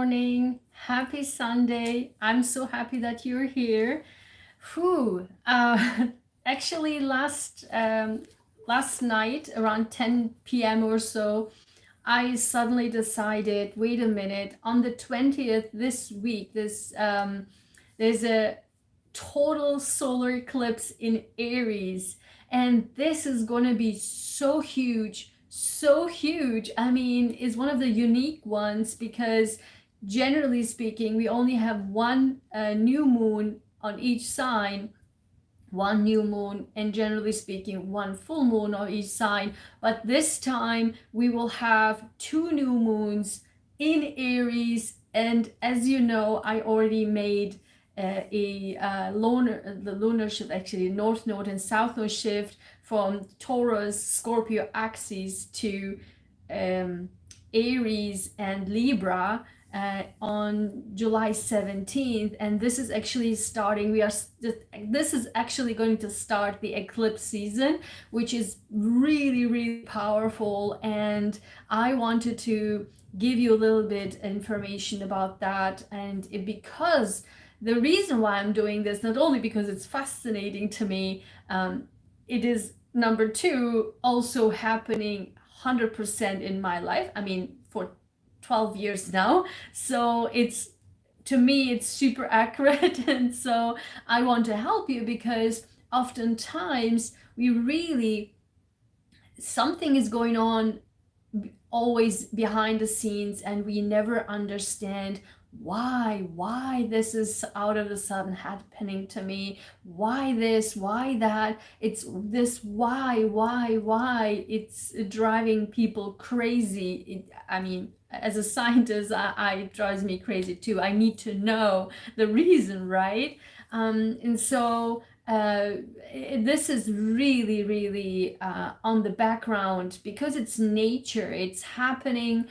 morning. Happy Sunday. I'm so happy that you're here. Whew. Actually, last night around 10 p.m. or so, I suddenly decided, wait a minute, on the 20th this week, there's a total solar eclipse in Aries, and this is going to be so huge, so huge. I mean, it's one of the unique ones because generally speaking, we only have one new moon on each sign, one new moon, and generally speaking one full moon on each sign. But this time we will have two new moons in Aries, and as you know, I already made the lunar shift, actually north node and south node shift from Taurus Scorpio axis to Aries and Libra on July 17th, and this is actually starting, this is actually going to start the eclipse season, which is really powerful, and I wanted to give you a little bit information about that. And because the reason why I'm doing this, not only because it's fascinating to me, it is number two also happening 100% in my life. I mean, for 12 years now, so it's, to me, it's super accurate. And so I want to help you because oftentimes we really, something is going on always behind the scenes, and we never understand why this is out of the sudden happening to me, why this, why that, it's this, why it's driving people crazy. I mean, as a scientist, it drives me crazy too. I need to know the reason, right? And so this is really on the background because it's nature, it's happening.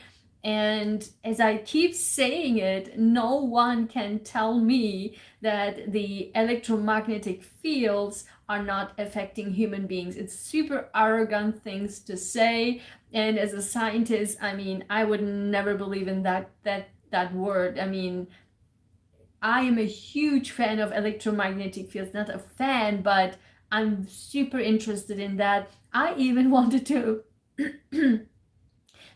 And as I keep saying it, no one can tell me that the electromagnetic fields are not affecting human beings. It's super arrogant things to say. And as a scientist, I mean, I would never believe in that word. I mean, I am a huge fan of electromagnetic fields, not a fan, but I'm super interested in that. I even wanted to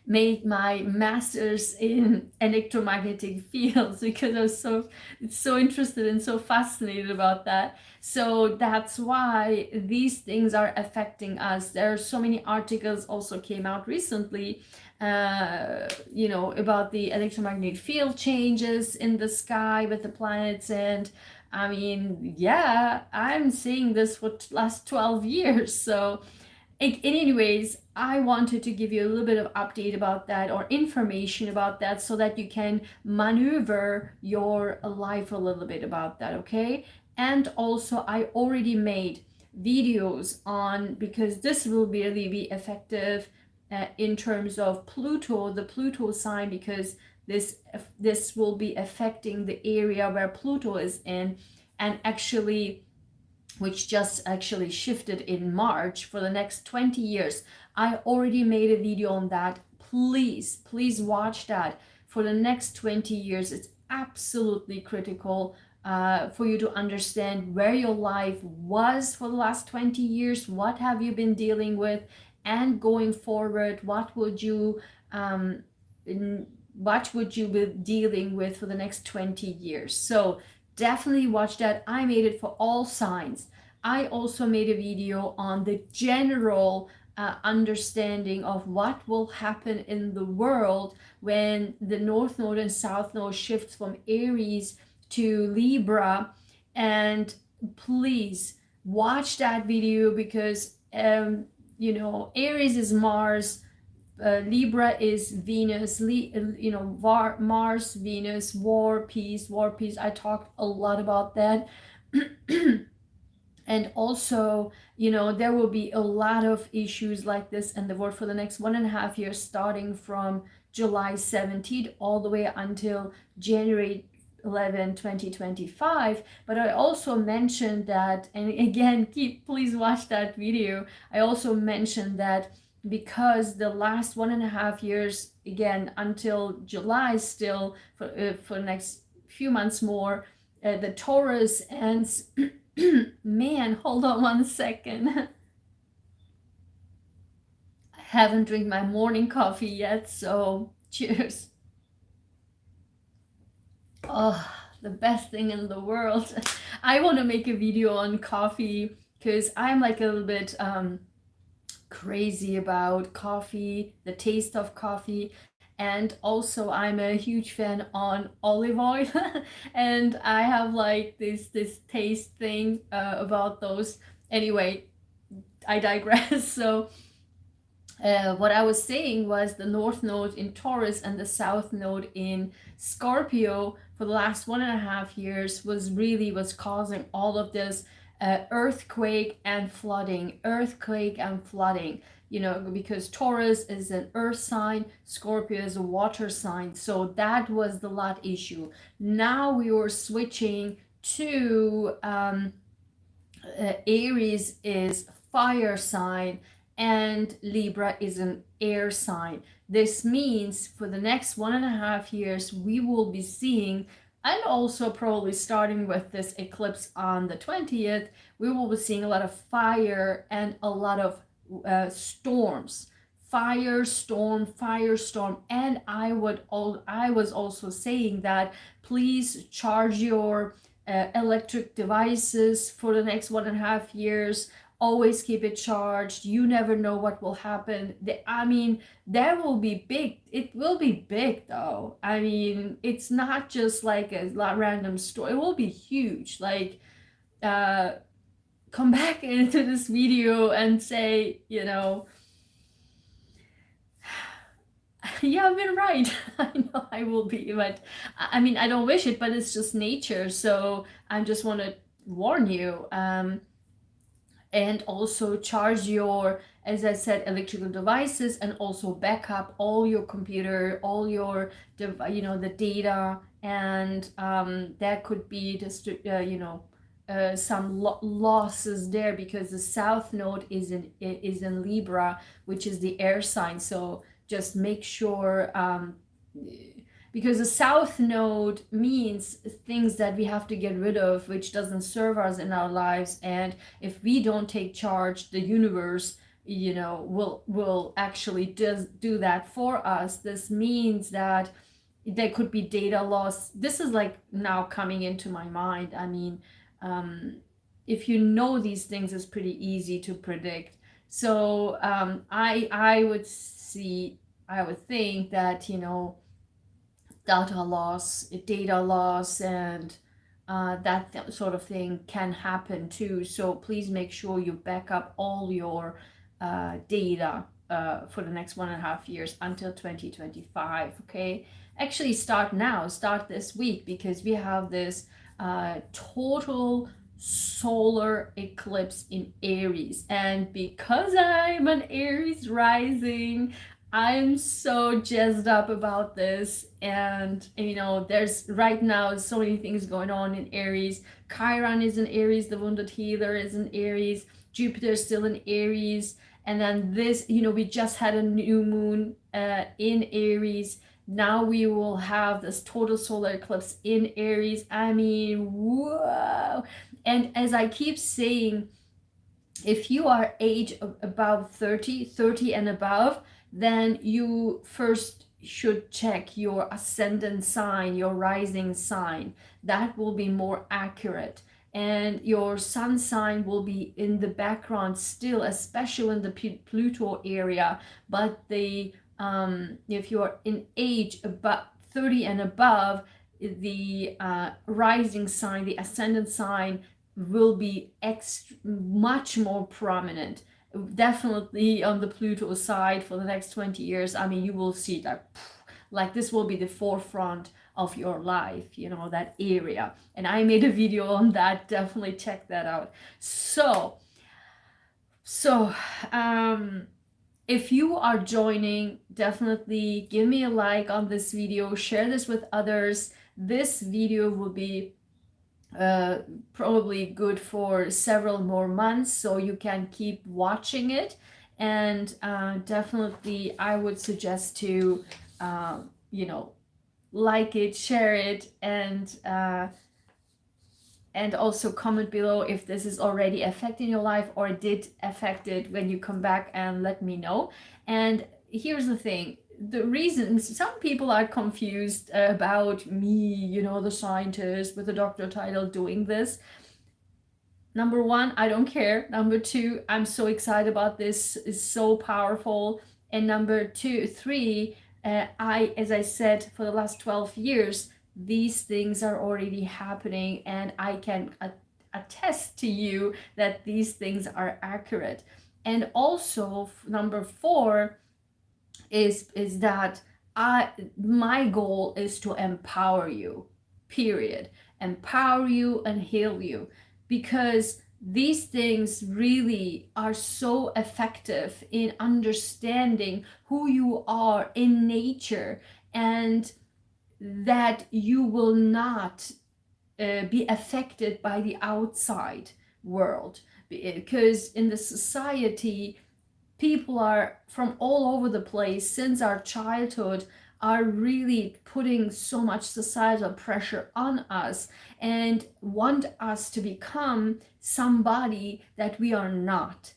make my master's in electromagnetic fields because I was so interested and so fascinated about that. So that's why these things are affecting us. There are so many articles also came out recently, you know, about the electromagnetic field changes in the sky with the planets. And I mean, yeah, I'm seeing this for last 12 years. So anyways, I wanted to give you a little bit of update about that, or information about that, so that you can maneuver your life a little bit about that, okay? And also, I already made videos on, because this will really be effective in terms of Pluto, the Pluto sign, because this will be affecting the area where Pluto is in, and actually, which just actually shifted in March for the next 20 years. I already made a video on that. Please watch that. For the next 20 years, it's absolutely critical for you to understand where your life was for the last 20 years, what have you been dealing with, and going forward, what would you be dealing with for the next 20 years. So definitely watch that. I made it for all signs. I also made a video on the general understanding of what will happen in the world when the North Node and South Node shifts from Aries to Libra. And please watch that video because, you know, Aries is Mars, Libra is Venus, you know, Mars, Venus, war, peace. I talked a lot about that. And also, you know, there will be a lot of issues like this in the world for the next 1.5 years, starting from July 17th all the way until January 11, 2025. But I also mentioned that, and again, please watch that video. I also mentioned that because the last 1.5 years, again until July, still for the next few months more, the Taurus ends. Man, hold on one second. I haven't drank my morning coffee yet, so cheers. Oh, the best thing in the world. I want to make a video on coffee because I'm like a little bit crazy about coffee, the taste of coffee, and also I'm a huge fan on olive oil. And I have like this taste thing about those. Anyway, I digress. So what I was saying was the North Node in Taurus and the South Node in Scorpio for the last 1.5 years was causing all of this earthquake and flooding, because Taurus is an earth sign, Scorpio is a water sign. So that was the lot issue. Now we were switching to Aries is fire sign and Libra is an air sign. This means for the next 1.5 years, we will be seeing, and also probably starting with this eclipse on the 20th, we will be seeing a lot of fire and a lot of storms. Firestorm. And I was also saying that please charge your electric devices for the next 1.5 years. Always keep it charged. You never know what will happen. I mean, there will be big, it will be big though. I mean, it's not just like a random story. It will be huge. Like, come back into this video and say, yeah, I've been right. I know I will be, but I mean, I don't wish it, but it's just nature. So I just want to warn you. And also charge your, as I said, electrical devices, and also back up all your computer, all your, the data, and that could be just, some losses there, because the South Node is in Libra, which is the air sign. So just make sure, because the South Node means things that we have to get rid of, which doesn't serve us in our lives. And if we don't take charge, the universe, will actually do that for us. This means that there could be data loss. This is like now coming into my mind. I mean, if you know these things, it's pretty easy to predict. So I would think that, data loss, and that sort of thing can happen too. So please make sure you back up all your data for the next 1.5 years until 2025. Okay, actually start now, start this week, because we have this total solar eclipse in Aries. And because I'm an Aries rising, I'm so jazzed up about this. And there's right now so many things going on in Aries. Chiron is in Aries, the wounded healer is in Aries, Jupiter is still in Aries, and then this, we just had a new moon in Aries. Now we will have this total solar eclipse in Aries. I mean, whoa. And as I keep saying, if you are age above 30 and above, then you first should check your ascendant sign, your rising sign. That will be more accurate. And your sun sign will be in the background still, especially in the Pluto area. But if you are in age about 30 and above, the rising sign, the ascendant sign, will be much more prominent. Definitely on the Pluto side for the next 20 years. I mean, you will see that, like this will be the forefront of your life, that area. And I made a video on that. Definitely check that out. So if you are joining, definitely give me a like on this video, share this with others. This video will be probably good for several more months, so you can keep watching it. And definitely I would suggest to you know, like it, share it, and also comment below if this is already affecting your life or did affect it. When you come back, and let me know. And here's the thing, the reasons some people are confused about me, you know, the scientist with the doctor title, doing this. Number one, I don't care. Number two, I'm so excited about this. It's so powerful. And number two, three, as I said, for the last 12 years, these things are already happening, and I can attest to you that these things are accurate. And also, number four is that my goal is to empower you, period. Empower you and heal you, because these things really are so effective in understanding who you are in nature, and that you will not be affected by the outside world. Because in the society, people are from all over the place since our childhood are really putting so much societal pressure on us and want us to become somebody that we are not.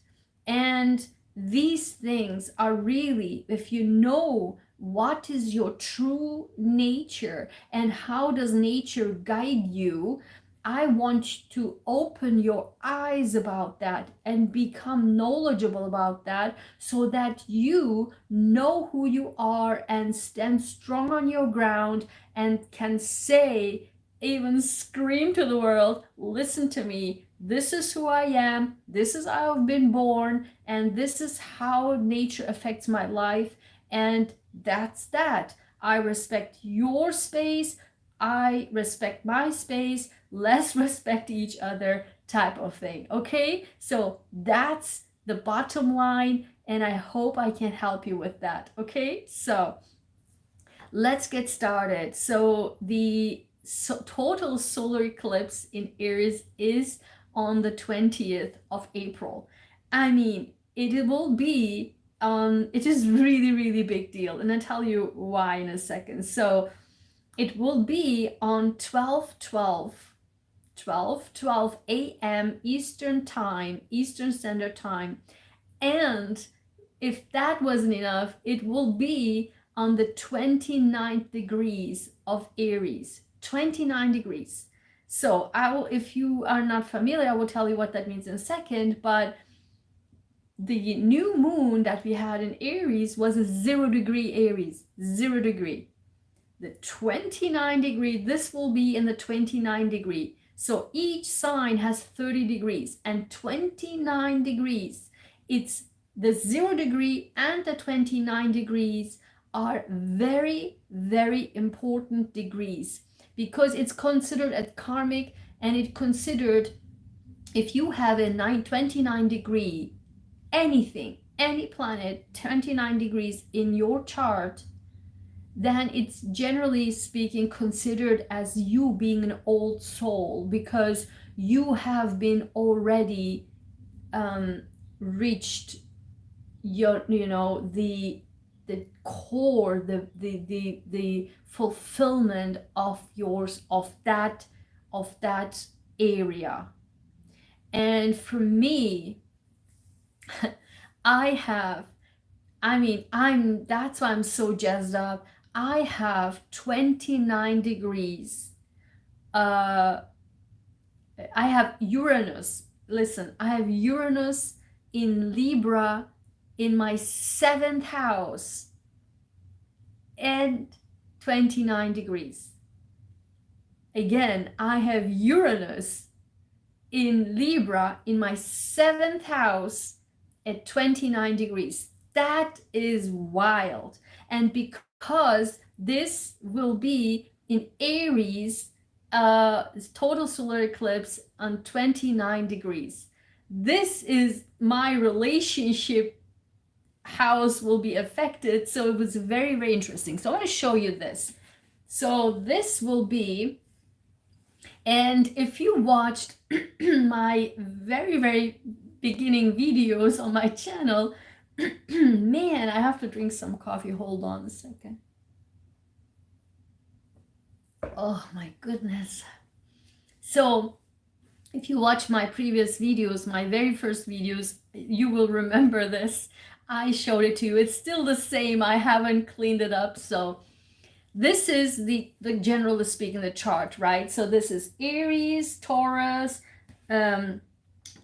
And these things are really, if you know what is your true nature and how does nature guide you, I want to open your eyes about that and become knowledgeable about that, so that you know who you are and stand strong on your ground and can say, even scream to the world, listen to me, this is who I am, this is how I've been born, and this is how nature affects my life, and that's that. I respect your space, I respect my space, let's respect each other, type of thing. Okay, so that's the bottom line, and I hope I can help you with that. Okay, so let's get started. So the total solar eclipse in Aries is on the 20th of April. I mean, it will be it is really big deal, and I'll tell you why in a second. So it will be on 12 a.m. Eastern Time, Eastern Standard Time. And if that wasn't enough, it will be on the 29th degrees of Aries. 29 degrees. So I will, if you are not familiar, I will tell you what that means in a second, but the new moon that we had in Aries was a 0-degree Aries, 0 degree. The 29 degree, this will be in the 29 degree. So each sign has 30 degrees and 29 degrees. It's the 0 degree and the 29 degrees are very important degrees, because it's considered as karmic, and it considered, if you have a 29 degree, anything, any planet 29 degrees in your chart, then it's generally speaking considered as you being an old soul, because you have been already reached your, you know, the core, the fulfillment of yours, of that area. And for me, that's why I'm so jazzed up. I have 29 degrees. I have Uranus. Listen, I have Uranus in Libra in my 7th house and 29 degrees. Again, I have Uranus in Libra in my 7th house at 29 degrees. That is wild. And because this will be in Aries, total solar eclipse on 29 degrees. This is my relationship house will be affected. So it was very interesting. So I want to show you this. So this will be, and if you watched my very beginning videos on my channel, Man, I have to drink some coffee. Hold on a second. Oh my goodness. So if you watch my previous videos, my very first videos, you will remember this. I showed it to you. It's still the same. I haven't cleaned it up. So this is the generally speaking, the chart, right? So this is Aries, Taurus,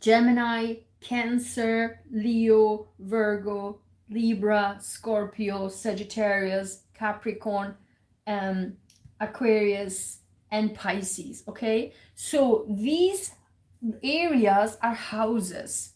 Gemini, Cancer, Leo, Virgo, Libra, Scorpio, Sagittarius, Capricorn, Aquarius, and Pisces. Okay, so these areas are houses.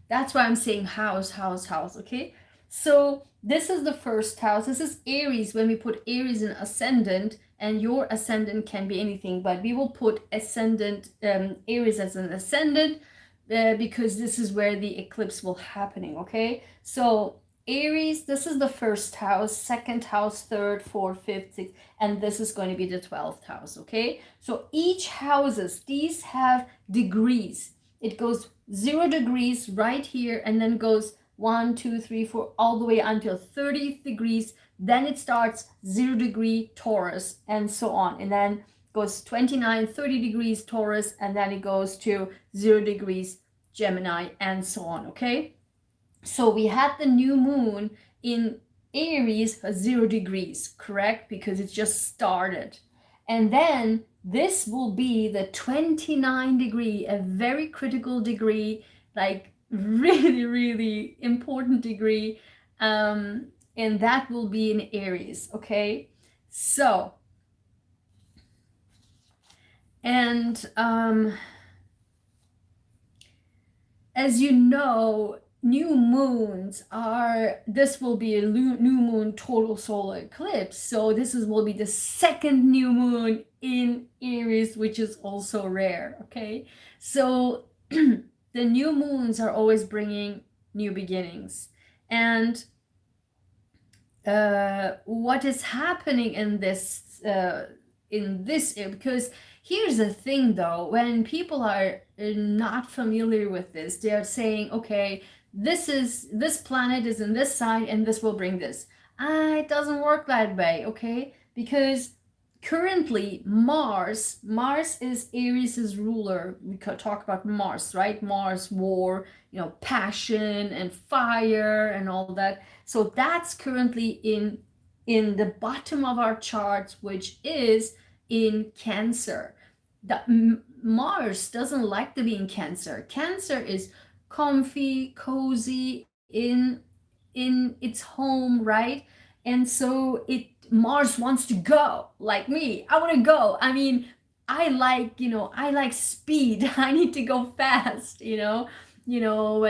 That's why I'm saying house, house, house. Okay, so this is the first house. This is Aries. When we put Aries in ascendant, and your ascendant can be anything, but we will put ascendant, Aries as an ascendant, because this is where the eclipse will happening. Okay, so Aries, this is the first house, second house, third, fourth, fifth, sixth, and this is going to be the 12th house. Okay, so each houses, these have degrees. It goes 0 degrees right here, and then goes 1, 2, 3, 4, all the way until 30 degrees. Then it starts 0 degree Taurus, and so on, and then goes 29, 30 degrees Taurus, and then it goes to 0 degrees Gemini, and so on. Okay, so we had the new moon in Aries 0 degrees, correct? Because it just started. And then this will be the 29 degree, a very critical degree, like really, really important degree. And that will be in Aries, okay? So, and as you know, new moons are, this will be a new moon total solar eclipse. So this will be the second new moon in Aries, which is also rare. Okay, so the new moons are always bringing new beginnings. And what is happening in this because here's the thing though, when people are not familiar with this, they are saying, okay, this planet is in this sign and this will bring this. It doesn't work that way, okay? Because currently Mars is Aries' ruler. We could talk about Mars, right? Mars, war, passion and fire and all that. So that's currently in the bottom of our charts, which is in Cancer. Mars doesn't like to be in Cancer. Cancer is comfy, cozy, in its home, right? And so Mars wants to go, like me. I want to go. I mean, I like speed. I need to go fast, when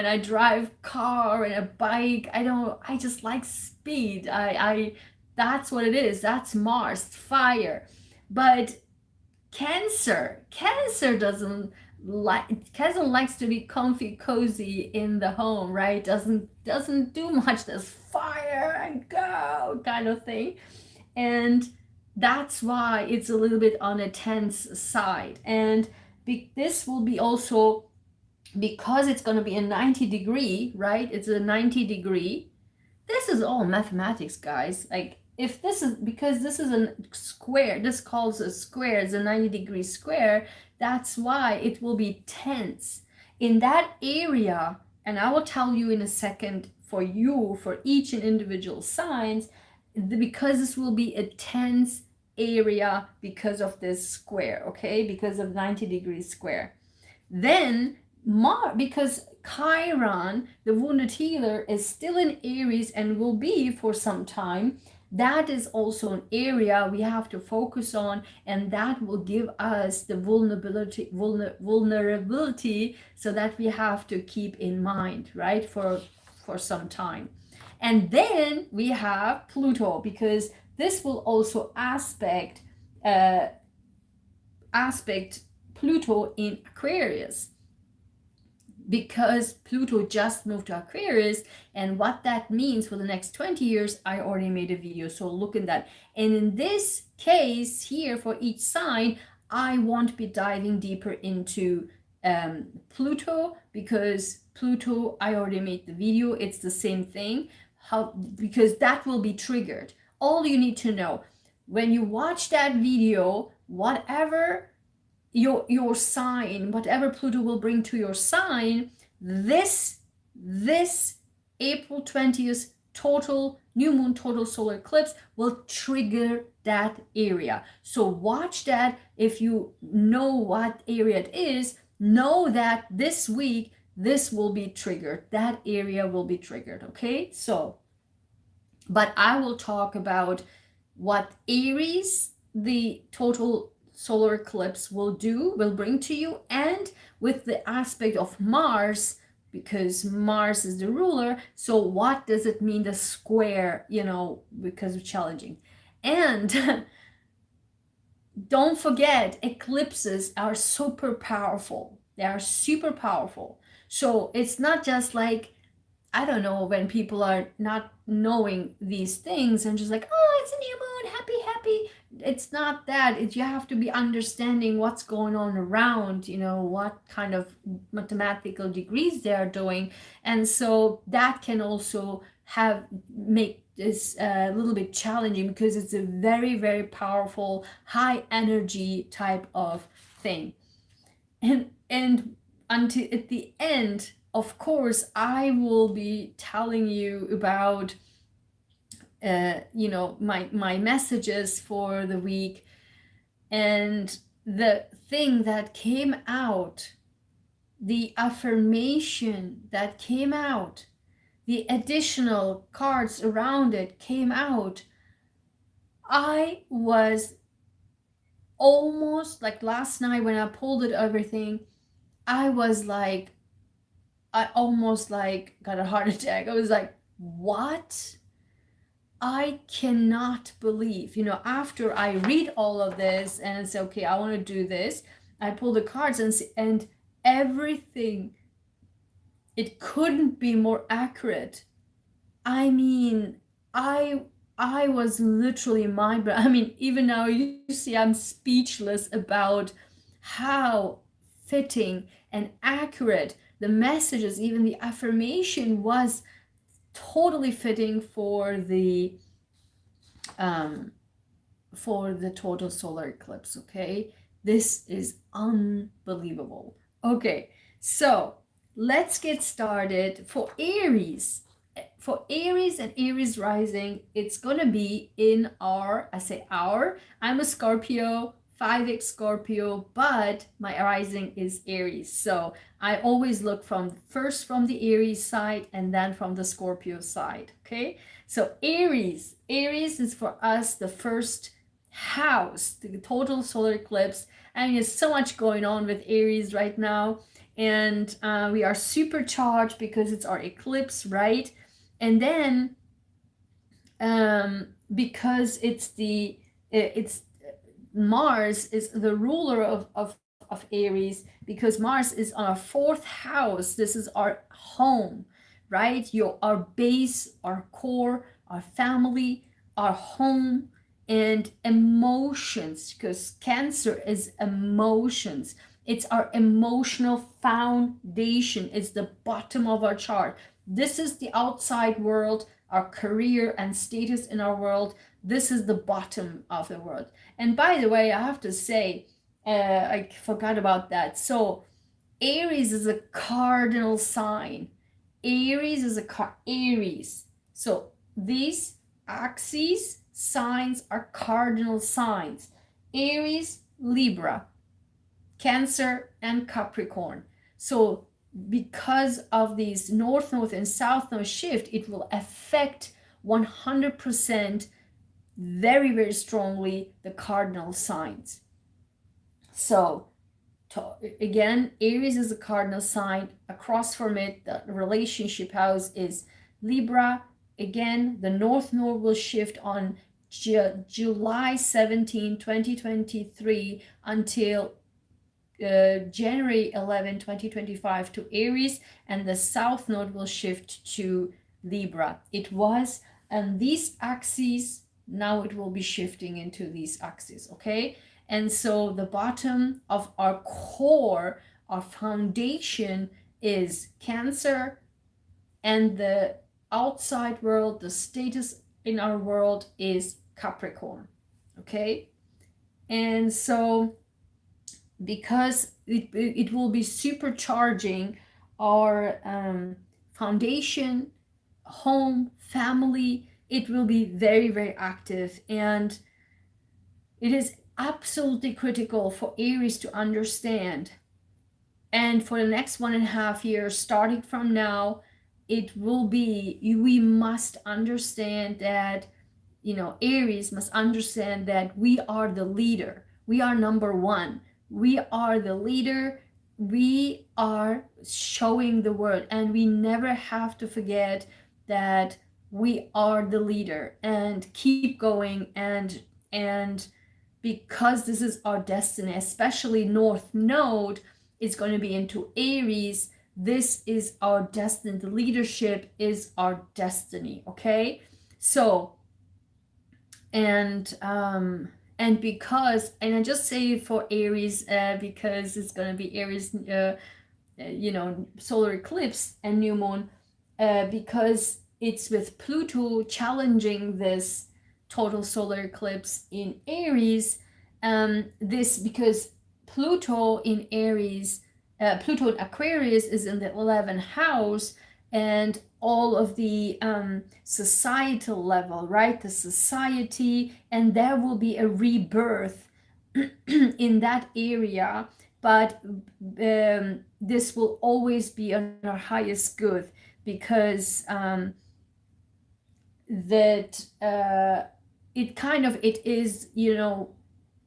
I drive car and a bike, I just like speed. I that's what it is. That's Mars, fire. But Cancer doesn't likes to be comfy, cozy in the home, right? Doesn't do much this fire and go kind of thing. And that's why it's a little bit on a tense side. And this will be also, because it's going to be a 90 degree, right? It's a 90 degree. This is all mathematics, guys. Like, if this is, because this is a square, this calls a square, it's a 90 degree square, that's why it will be tense in that area. And I will tell you in a second for each and individual signs, because this will be a tense area because of this square, okay? Because of 90 degree square. Then because Chiron, the wounded healer, is still in Aries and will be for some time, that is also an area we have to focus on, and that will give us the vulnerability, so that we have to keep in mind, right, for some time. And then we have Pluto, because this will also aspect Pluto in Aquarius, because Pluto just moved to Aquarius, and what that means for the next 20 years, I already made a video, so look at that. And in this case here, for each sign, I won't be diving deeper into Pluto, because Pluto, I already made the video, it's the same thing. How, because that will be triggered. All you need to know, when you watch that video, whatever your sign, whatever Pluto will bring to your sign, this April 20th total new moon, total solar eclipse will trigger that area. So watch that. If you know what area it is, know that this week this will be triggered, that area will be triggered. Okay, so but I will talk about what Aries, the total solar eclipse, will bring to you, and with the aspect of Mars, because Mars is the ruler. So what does it mean, the square, because of challenging. And don't forget, eclipses are super powerful. They are super powerful. So it's not just like, I don't know, when people are not knowing these things and just like, oh, it's a new moon, happy. It's not that. You have to be understanding what's going on around, what kind of mathematical degrees they are doing. And so that can also make this a little bit challenging, because it's a very, very powerful, high energy type of thing. And until at the end, of course, I will be telling you about my messages for the week. And the thing that came out, the affirmation that came out, the additional cards around it came out, I was almost like, last night when I pulled it, everything, I was like, I almost like got a heart attack. I was like, what? I cannot believe, after I read all of this and say, okay, I want to do this, I pull the cards and everything, it couldn't be more accurate. I mean, I was literally even now you see I'm speechless about how fitting and accurate the messages, even the affirmation was totally fitting for the total solar eclipse. Okay, this is unbelievable. Okay, so let's get started. For Aries and Aries rising, it's gonna be in I'm a Scorpio, 5x Scorpio, but my rising is Aries. So I always look first from the Aries side and then from the Scorpio side. Okay, so Aries is for us the first house, the total solar eclipse. There's so much going on with Aries right now, and we are supercharged because it's our eclipse, right? And then because it's Mars is the ruler of Aries, because Mars is on our fourth house. This is our home, right? Our base, our core, our family, our home, and emotions, because Cancer is emotions. It's our emotional foundation. It's the bottom of our chart. This is the outside world, our career and status in our world. This is the bottom of the world. And by the way, I have to say, I forgot about that. So Aries is a cardinal sign. Aries. So these axes, signs are cardinal signs. Aries, Libra, Cancer, and Capricorn. So because of these north-node and south-node shift, it will affect 100% very, very strongly the cardinal signs. So again, Aries is a cardinal sign. Across from it, the relationship house is Libra. Again, the north node will shift on July 17, 2023 until January 11, 2025 to Aries, and the south node will shift to Libra. It was on these axes, now it will be shifting into these axes. Okay, and so the bottom of our core, our foundation is Cancer, and the outside world, the status in our world is Capricorn. Okay, and so because it will be supercharging our foundation, home, family, it will be very, very active. And it is absolutely critical for Aries to understand. And for the next 1.5 years, starting from now, it will be, we must understand that, Aries must understand that we are the leader. We are number one. We are the leader. We are showing the world, and we never have to forget that we are the leader, and keep going. And because this is our destiny, especially North Node is going to be into Aries. This is our destiny. The leadership is our destiny. Okay, so and because, and I just say for Aries because it's going to be Aries solar eclipse and new moon, because it's with Pluto challenging this total solar eclipse in Aries. This because Pluto in Aries, Pluto in Aquarius is in the 11th house, and all of the societal level, right? The society, and there will be a rebirth in that area, but this will always be on our highest good, because that it is,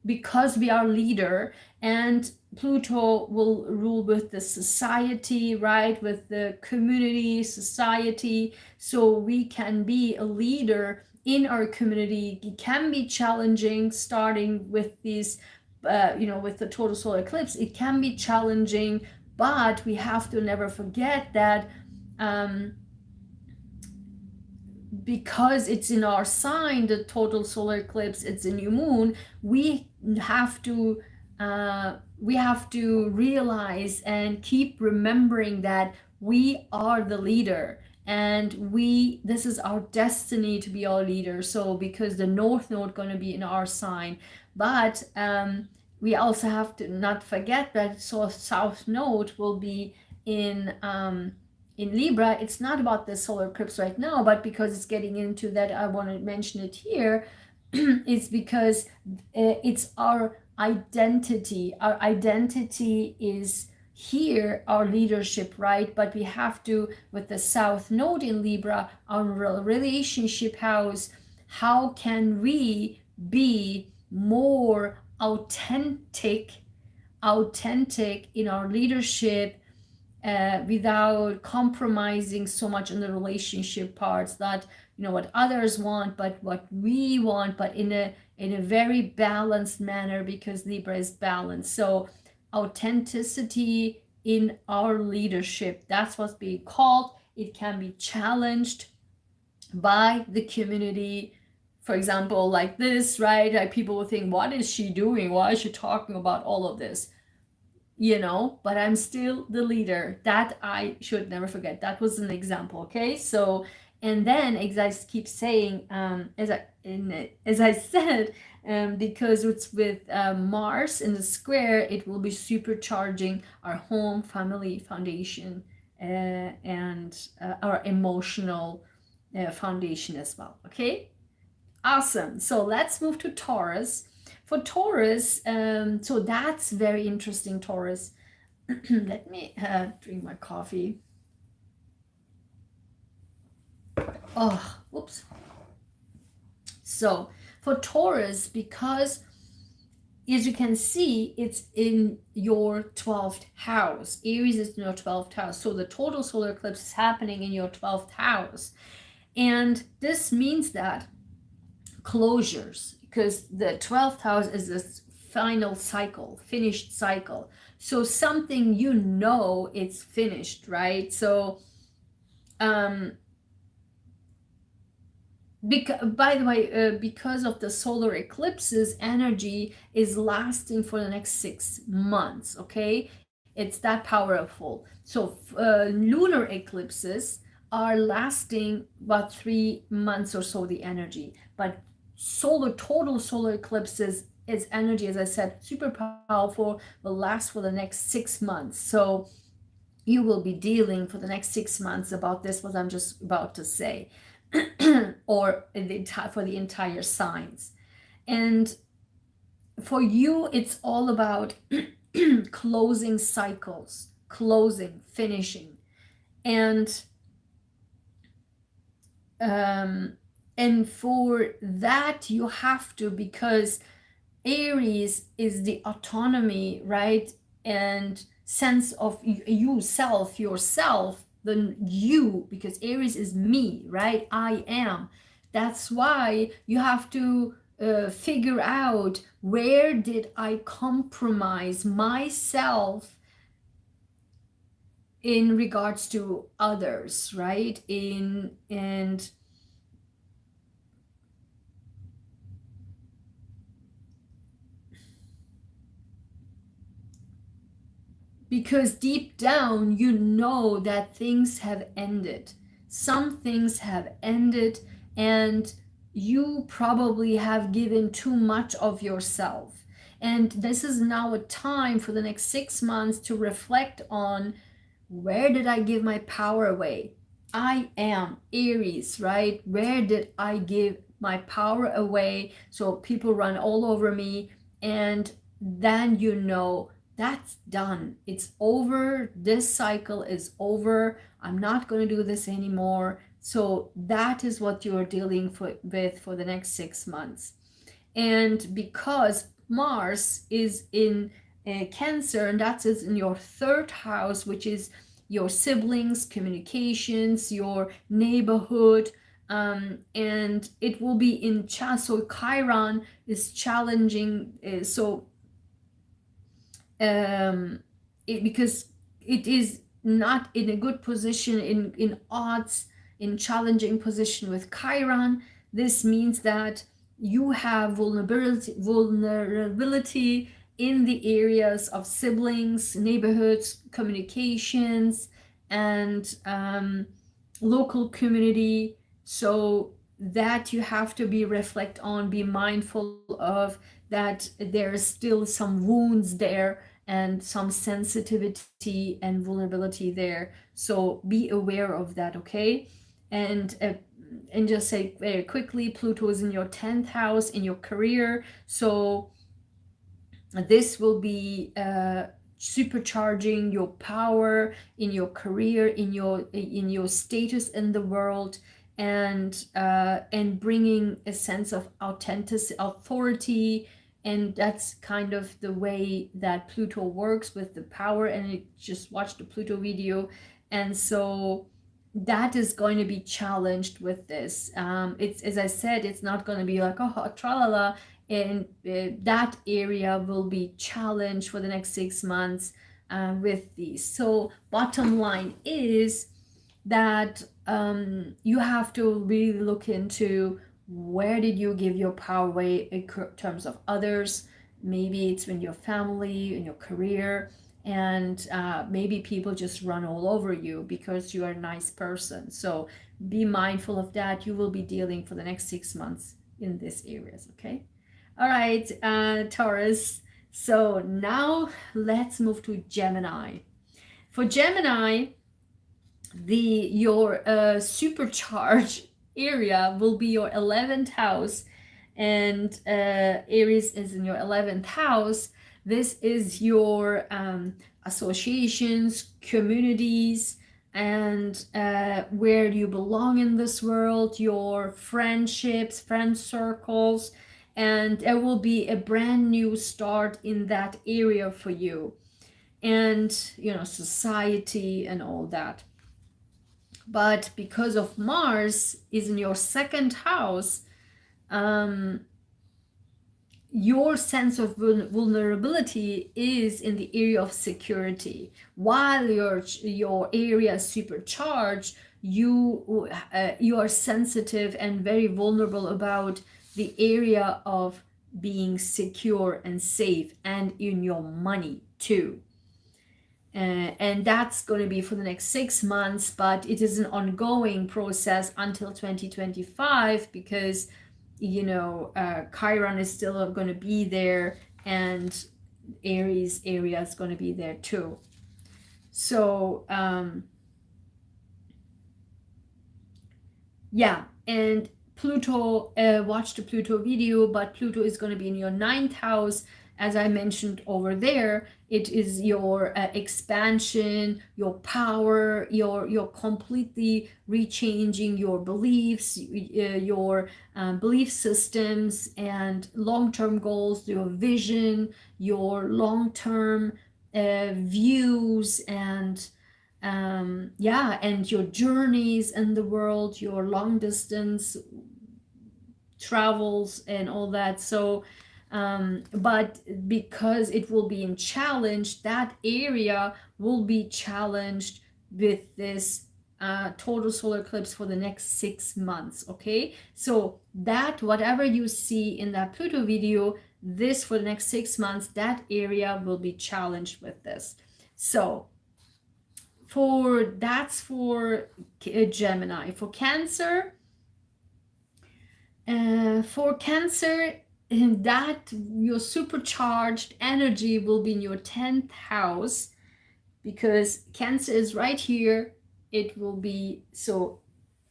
because we are leader, and Pluto will rule with the society, right, with the community, society, so we can be a leader in our community. It can be challenging starting with these with the total solar eclipse. It can be challenging, but we have to never forget that because it's in our sign, the total solar eclipse, it's a new moon, we have to realize and keep remembering that we are the leader, and this is our destiny to be our leader. So because the North Node going to be in our sign, but we also have to not forget that South Node will be in Libra. It's not about the solar eclipse right now, but because it's getting into that, I want to mention it here. It's because it's our identity. Our identity is here, our leadership, right? But we have to, with the South Node in Libra, our relationship house, how can we be more authentic in our leadership, without compromising so much on the relationship parts, that what others want, but what we want, but in a very balanced manner, because Libra is balanced. So authenticity in our leadership, that's what's being called. It can be challenged by the community, for example, like this, right? Like people will think, what is she doing? Why is she talking about all of this? But I'm still the leader. That I should never forget. That was an example. Okay, so, and then as I keep saying, as I said, because it's with Mars in the square, it will be supercharging our home, family, foundation, and our emotional foundation as well. Okay, awesome. So let's move to Taurus. For Taurus, so that's very interesting, Taurus. Let me drink my coffee. Oh, whoops. So for Taurus, because as you can see, it's in your 12th house. Aries is in your 12th house. So the total solar eclipse is happening in your 12th house. And this means that closures, because the 12th house is this final cycle, finished cycle. So something, it's finished, right? So by the way, because of the solar eclipses, energy is lasting for the next 6 months. Okay, It's that powerful. So lunar eclipses are lasting about 3 months or so, the energy. But total solar eclipses, its energy, as I said, super powerful, will last for the next 6 months. So you will be dealing for the next 6 months about this, what I'm just about to say, or for the entire signs. And for you, it's all about closing cycles, finishing. And for that you have to, because Aries is the autonomy, right? And sense of yourself, the you, because Aries is me, right? I am. That's why you have to figure out, where did I compromise myself in regards to others, right? Because deep down you know that things have ended. Some things have ended, and you probably have given too much of yourself. And this is now a time for the next 6 months to reflect on, where did I give my power away? I am Aries, right? Where did I give my power away? So people run all over me, and then you know, that's done. It's over. This cycle is over. I'm not going to do this anymore. So that is what you're dealing with for the next 6 months. And because Mars is in Cancer, and that is in your third house, which is your siblings, communications, your neighborhood, and it will be in so Chiron is challenging. Because it is not in a good position, in odds, in challenging position with Chiron. This means that you have vulnerability in the areas of siblings, neighborhoods, communications, and local community. So that you have to reflect on, be mindful of, that there's still some wounds there and some sensitivity and vulnerability there. So be aware of that, okay? And just say very quickly, Pluto is in your 10th house, in your career. So this will be supercharging your power in your career, in your status in the world, and bringing a sense of authenticity, authority. And that's kind of the way that Pluto works with the power. And you just watched the Pluto video, and so that is going to be challenged with this. It's, as I said, it's not going to be like, oh, tralala. And that area will be challenged for the next 6 months with these. So bottom line is that you have to really look into, where did you give your power away in terms of others? Maybe it's in your family, in your career, and maybe people just run all over you because you are a nice person. So be mindful of that. You will be dealing for the next 6 months in these areas, okay? All right, Taurus. So now let's move to Gemini. For Gemini, your supercharged area will be your 11th house, and Aries is in your 11th house. This is your associations, communities, and where you belong in this world, your friendships, friend circles, and there will be a brand new start in that area for you, and society and all that. But because of Mars is in your second house, your sense of vulnerability is in the area of security. While your area is supercharged, you are sensitive and very vulnerable about the area of being secure and safe, and in your money too. And that's going to be for the next 6 months, but it is an ongoing process until 2025, because Chiron is still going to be there, and Aries area is going to be there too. So yeah, and Pluto, watch the Pluto video, but Pluto is going to be in your 9th house. As I mentioned over there, it is your expansion, your power, your completely rechanging your beliefs, your belief systems and long-term goals, your vision, your long-term views, and yeah, and your journeys in the world, your long distance travels and all that. So but because it will be in challenge, that area will be challenged with this total solar eclipse for the next 6 months. Okay, so that whatever you see in that Pluto video, this for the next 6 months, that area will be challenged with this. So that's for Gemini. For Cancer, that your supercharged energy will be in your 10th house, because Cancer is right here. It will be, so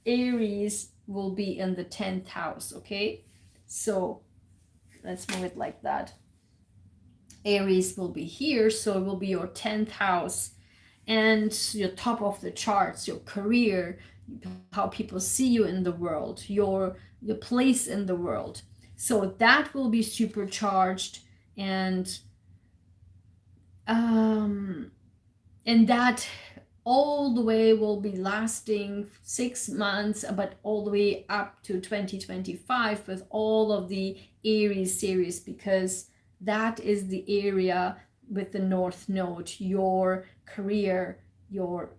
Aries will be in the 10th house. Okay, so let's move it like that. Aries will be here, so it will be your 10th house, and your top of the charts, your career, how people see you in the world, your place in the world. So that will be supercharged, and that all the way will be lasting 6 months, but all the way up to 2025 with all of the Aries series, because that is the area with the North Node, your career, your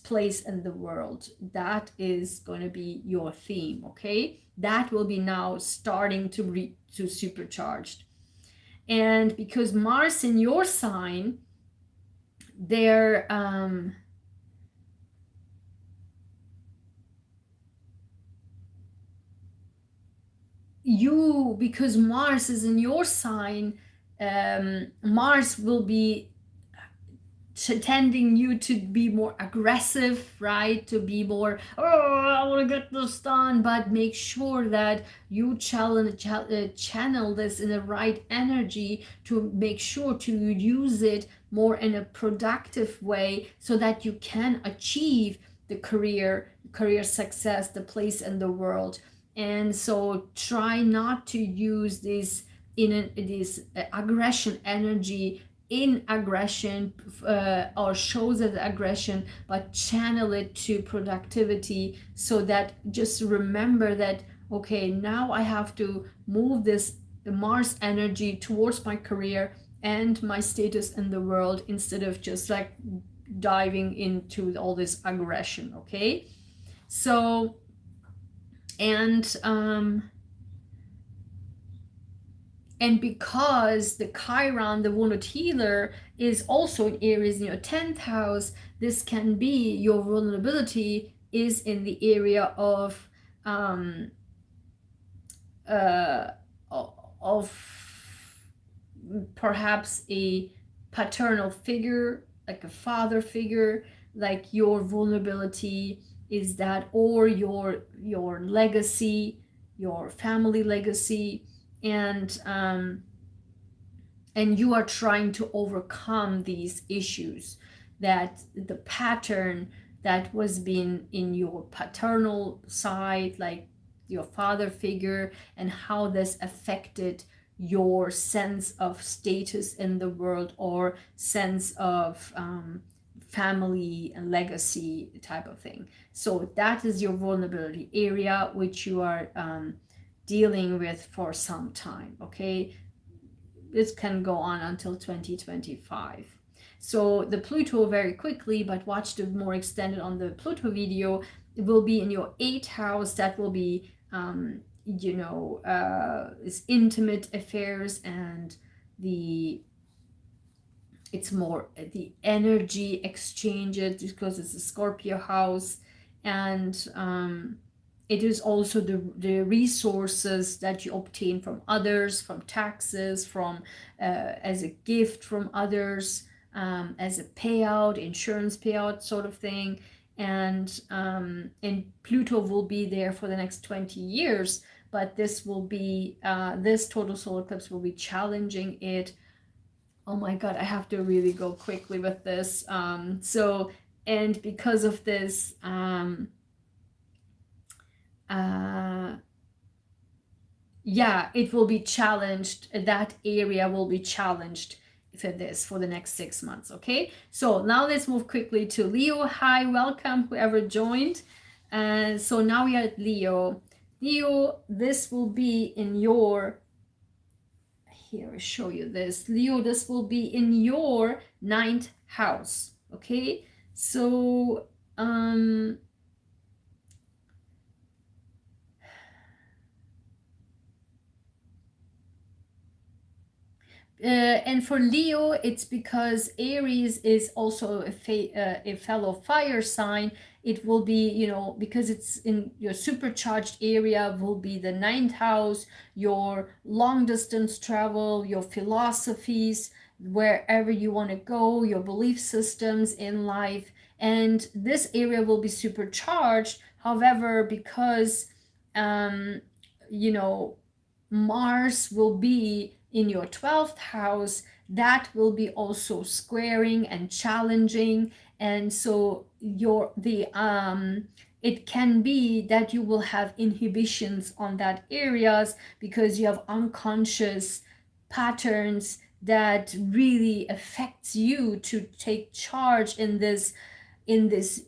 place in the world. That is going to be your theme. Okay, that will be now starting to supercharged. And because Mars in your sign, there because Mars is in your sign, Mars will be tending you to be more aggressive, right? To be more, oh, I want to get this done, but make sure that you channel this in the right energy, to make sure to use it more in a productive way, so that you can achieve the career success, the place in the world. And so try not to use this aggression energy in aggression or shows of aggression, but channel it to productivity, so that just remember that, okay, now I have to move this Mars energy towards my career and my status in the world, instead of just like diving into all this aggression. Okay, so and because the Chiron, the wounded healer, is also in Aries in your 10th house, this can be your vulnerability is in the area of perhaps a paternal figure, like a father figure, like your vulnerability is that, or your legacy, your family legacy, and you are trying to overcome these issues, that the pattern that was been in your paternal side, like your father figure, and how this affected your sense of status in the world, or sense of family and legacy type of thing. So that is your vulnerability area, which you are dealing with for some time. Okay, this can go on until 2025. So the Pluto, very quickly, but watch the more extended on the Pluto video, it will be in your 8th house. That will be is intimate affairs and the it's more the energy exchanges because it's a Scorpio house, and it is also the resources that you obtain from others, from taxes, from as a gift from others, as a payout, insurance payout sort of thing. And Pluto will be there for the next 20 years, but this will be this total solar eclipse will be challenging it. Oh my god, I have to really go quickly with this. And because of this, yeah, it will be challenged. That area will be challenged for this for the next 6 months. Okay, so now let's move quickly to Leo. Hi, welcome whoever joined. So now we are at Leo. Leo, this will be in your, here I show you this. Leo, this will be in your 9th house. Okay, so and for Leo, it's because Aries is also a fellow fire sign. It will be, you know, because it's in your supercharged area, will be the 9th house, your long distance travel, your philosophies, wherever you want to go, your belief systems in life. And this area will be supercharged. However, because, you know, Mars will be in your 12th house, that will be also squaring and challenging. And so it can be that you will have inhibitions on that areas because you have unconscious patterns that really affects you to take charge in this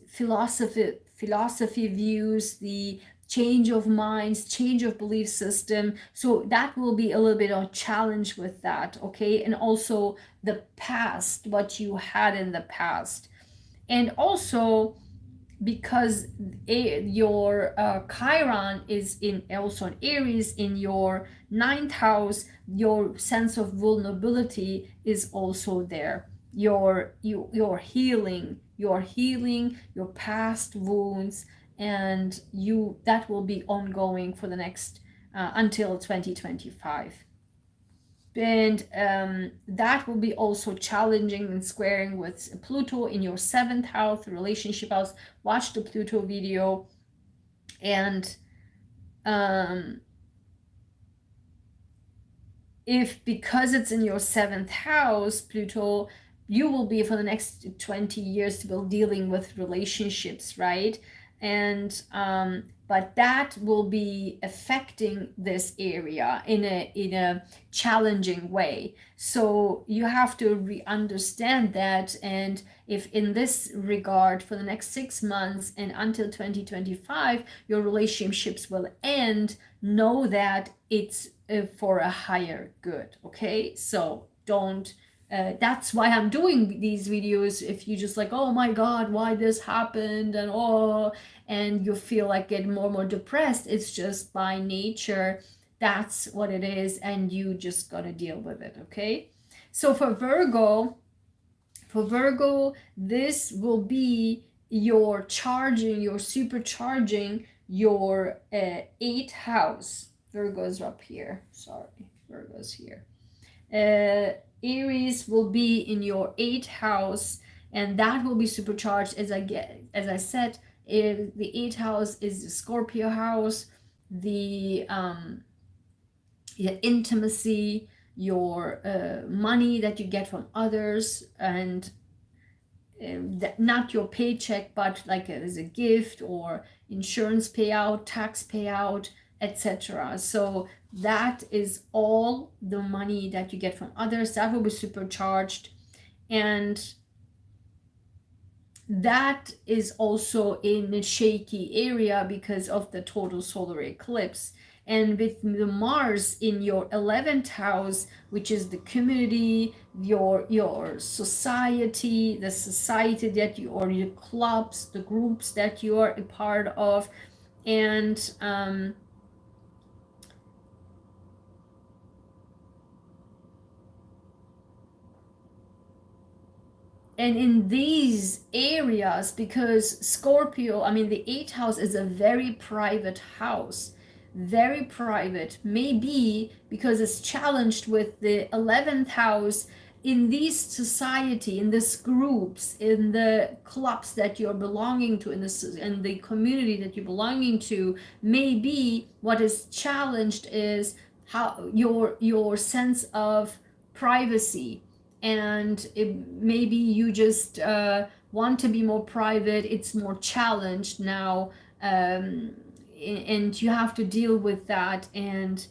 philosophy views, the change of minds, change of belief system. So that will be a little bit of a challenge with that, okay? And also the past, what you had in the past. And also because your Chiron is in also in Aries in your 9th house, your sense of vulnerability is also there. You're healing your past wounds, and that will be ongoing for the next until 2025. And that will be also challenging and squaring with Pluto in your 7th house, relationship house. Watch the Pluto video. And if because it's in your 7th house, Pluto, you will be for the next 20 years dealing with relationships, right? And but that will be affecting this area in a challenging way. So you have to understand that. And if in this regard for the next 6 months and until 2025 your relationships will end, know that it's for a higher good. Okay, so don't that's why I'm doing these videos. If you just like, oh my god, why this happened, and you feel like getting more and more depressed, it's just by nature. That's what it is, and you just gotta deal with it. Okay, so for Virgo, this will be your charging, your supercharging your 8th house. Virgo's up here, sorry, Virgo's here. Aries will be in your 8th house, and that will be supercharged. As I said, the 8th house is the Scorpio house, the intimacy, your money that you get from others, and not your paycheck, but like as a gift or insurance payout, tax payout, etc. So that is all the money that you get from others that will be supercharged. And that is also in a shaky area because of the total solar eclipse. And with the Mars in your 11th house, which is the community, your society, the society that you, or your clubs, the groups that you are a part of, and And in these areas, because Scorpio, I mean, the 8th house is a very private house, very private, maybe because it's challenged with the 11th house. In these society, in these groups, in the clubs that you're belonging to, in the community that you're belonging to, maybe what is challenged is how your sense of privacy, and maybe you just want to be more private. It's more challenged now, and you have to deal with that. And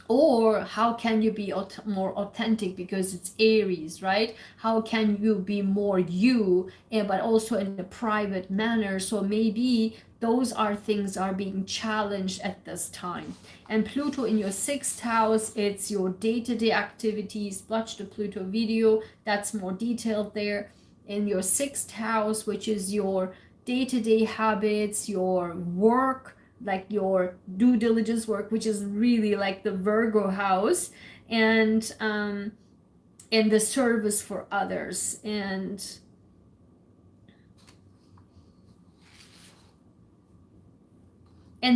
or how can you be more authentic, because it's Aries, right? How can you be more you, but also in a private manner? So maybe those are things are being challenged at this time. And Pluto in your 6th house, it's your day-to-day activities. Watch the Pluto video, that's more detailed there. In your 6th house, which is your day-to-day habits, your work, like your due diligence work, which is really like the Virgo house, and the service for others. And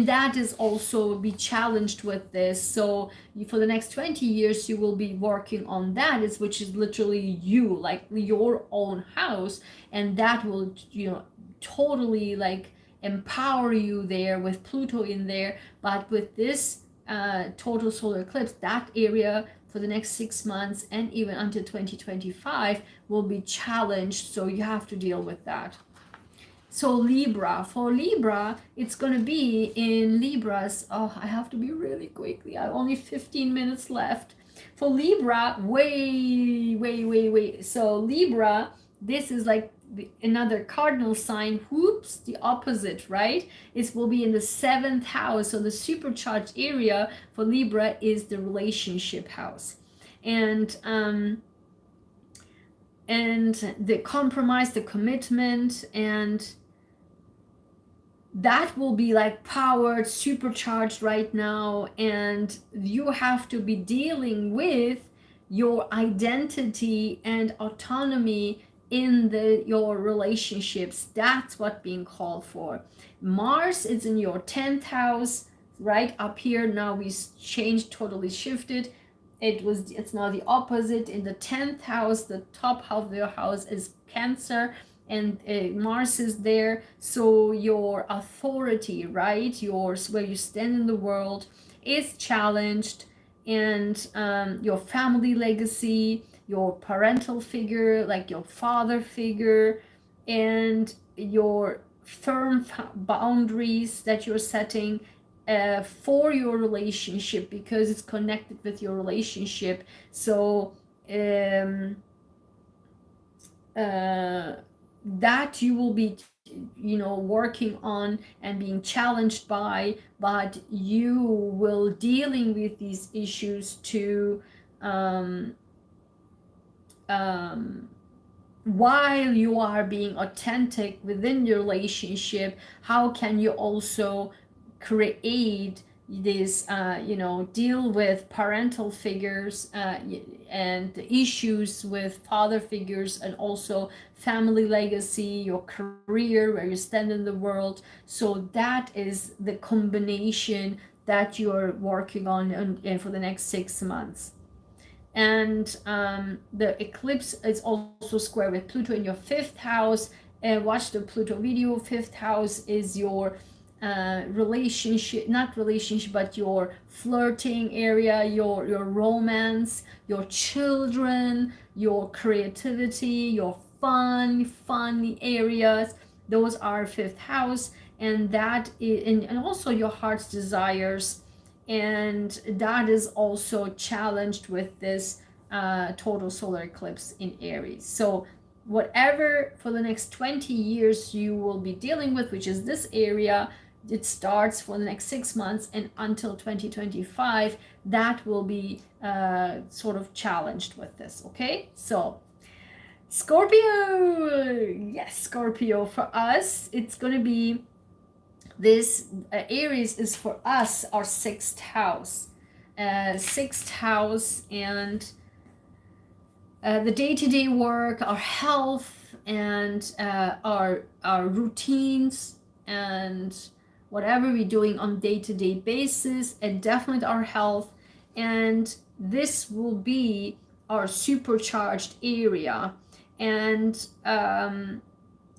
that is also be challenged with this. So for the next 20 years you will be working on that, which is literally you, like your own house, and that will, totally like empower you there with Pluto in there. But with this total solar eclipse, that area for the next 6 months and even until 2025 will be challenged, so you have to deal with that. So Libra, for Libra, it's going to be in Libra's, oh, I have to be really quickly, I have only 15 minutes left. For Libra, way. So Libra, this is like another cardinal sign. Whoops, the opposite, right? It will be in the 7th house. So the supercharged area for Libra is the relationship house. And the compromise, the commitment, and that will be like powered, supercharged right now. And you have to be dealing with your identity and autonomy in your relationships. That's what being called for. Mars is in your 10th house, right up here. Now we changed, totally shifted. It's now the opposite. In the 10th house, the top half of your house is Cancer, and Mars is there. So your authority, right, where you stand in the world is challenged, and your family legacy, your parental figure, like your father figure, and your firm boundaries that you're setting for your relationship, because it's connected with your relationship. So that you will be working on and being challenged by, but you will dealing with these issues to while you are being authentic within your relationship. How can you also create this deal with parental figures and the issues with father figures, and also family legacy, your career, where you stand in the world. So that is the combination that you're working on for the next 6 months. And the eclipse is also square with Pluto in your 5th house. And watch the Pluto video. 5th house is your not relationship, but your flirting area, your romance, your children, your creativity, your fun areas. Those are 5th house, and that is, and also your heart's desires, and that is also challenged with this total solar eclipse in Aries. So whatever for the next 20 years you will be dealing with, which is this area, it starts for the next 6 months and until 2025, that will be sort of challenged with this. Okay, so Scorpio, yes, Scorpio, for us it's going to be this Aries is for us our 6th house, and the day-to-day work, our health, and our routines, and whatever we're doing on day-to-day basis, and definitely our health. And this will be our supercharged area. And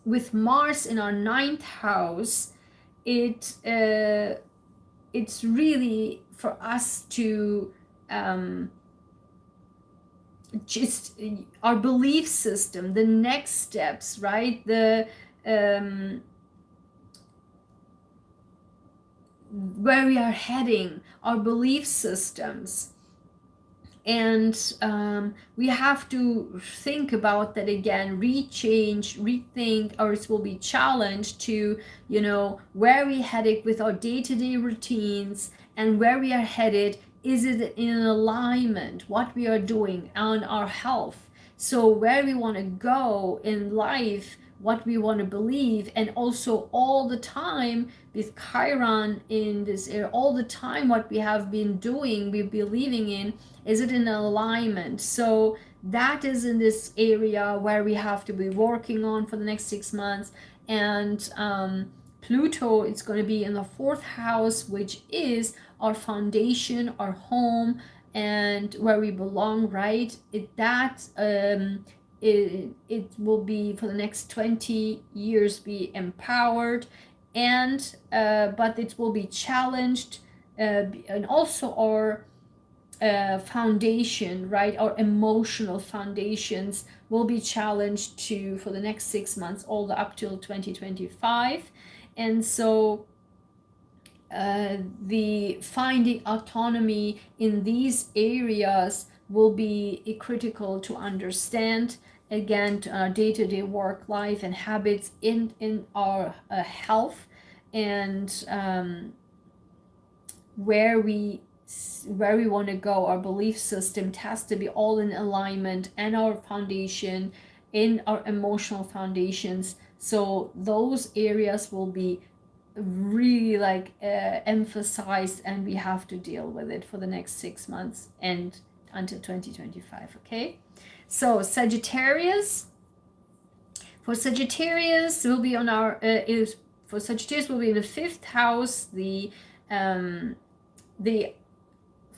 with Mars in our 9th house, it's really for us to just our belief system, the next steps, right? The where we are heading, our belief systems. And we have to think about that again, rethink, or it will be challenged to, you know, where we headed with our day-to-day routines, and where we are headed. Is it in alignment what we are doing on our health? So where we want to go in life, what we want to believe, and also all the time with Chiron in this area, all the time what we have been doing, we're believing in, is it in alignment? So that is in this area where we have to be working on for the next 6 months. And Pluto is going to be in the 4th house, which is our foundation, our home, and where we belong, right? It will be for the next 20 years be empowered, and but it will be challenged, and also our foundation, right? Our emotional foundations will be challenged too for the next 6 months, all the up till 2025. And so the finding autonomy in these areas will be critical to understand, again, to our day-to-day work life and habits in our health, and where we want to go. Our belief system has to be all in alignment, and our foundation in our emotional foundations. So those areas will be really like emphasized, and we have to deal with it for the next 6 months and until 2025. Okay, so Sagittarius, for Sagittarius will be on our for Sagittarius will be in the 5th house. The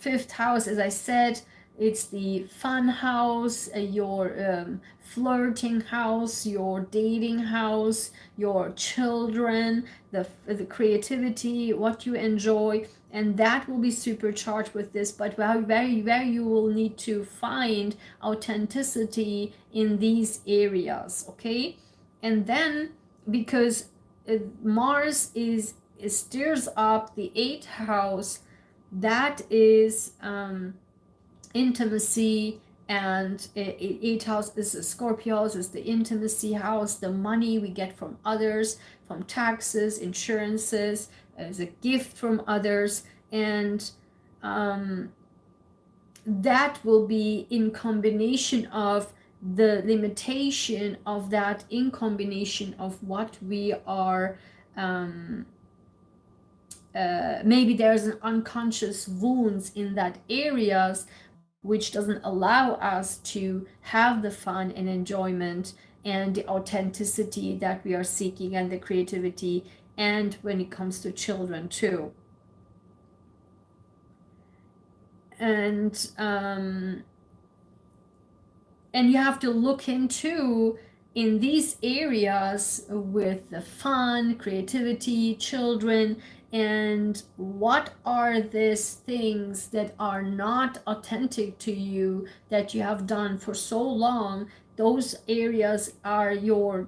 5th house, as I said, it's the fun house, your flirting house, your dating house, your children, the creativity, what you enjoy, and that will be supercharged with this. But where you will need to find authenticity in these areas, okay? And then because Mars stirs up the 8th house, that is intimacy, and 8th house is the Scorpio house, is the intimacy house, the money we get from others, from taxes, insurances, as a gift from others, and that will be in combination of the limitation of that, in combination of what we are maybe there's an unconscious wounds in that areas, which doesn't allow us to have the fun and enjoyment and the authenticity that we are seeking, and the creativity, and when it comes to children too. And you have to look into in these areas with the fun, creativity, children, and what are these things that are not authentic to you that you have done for so long. Those areas are your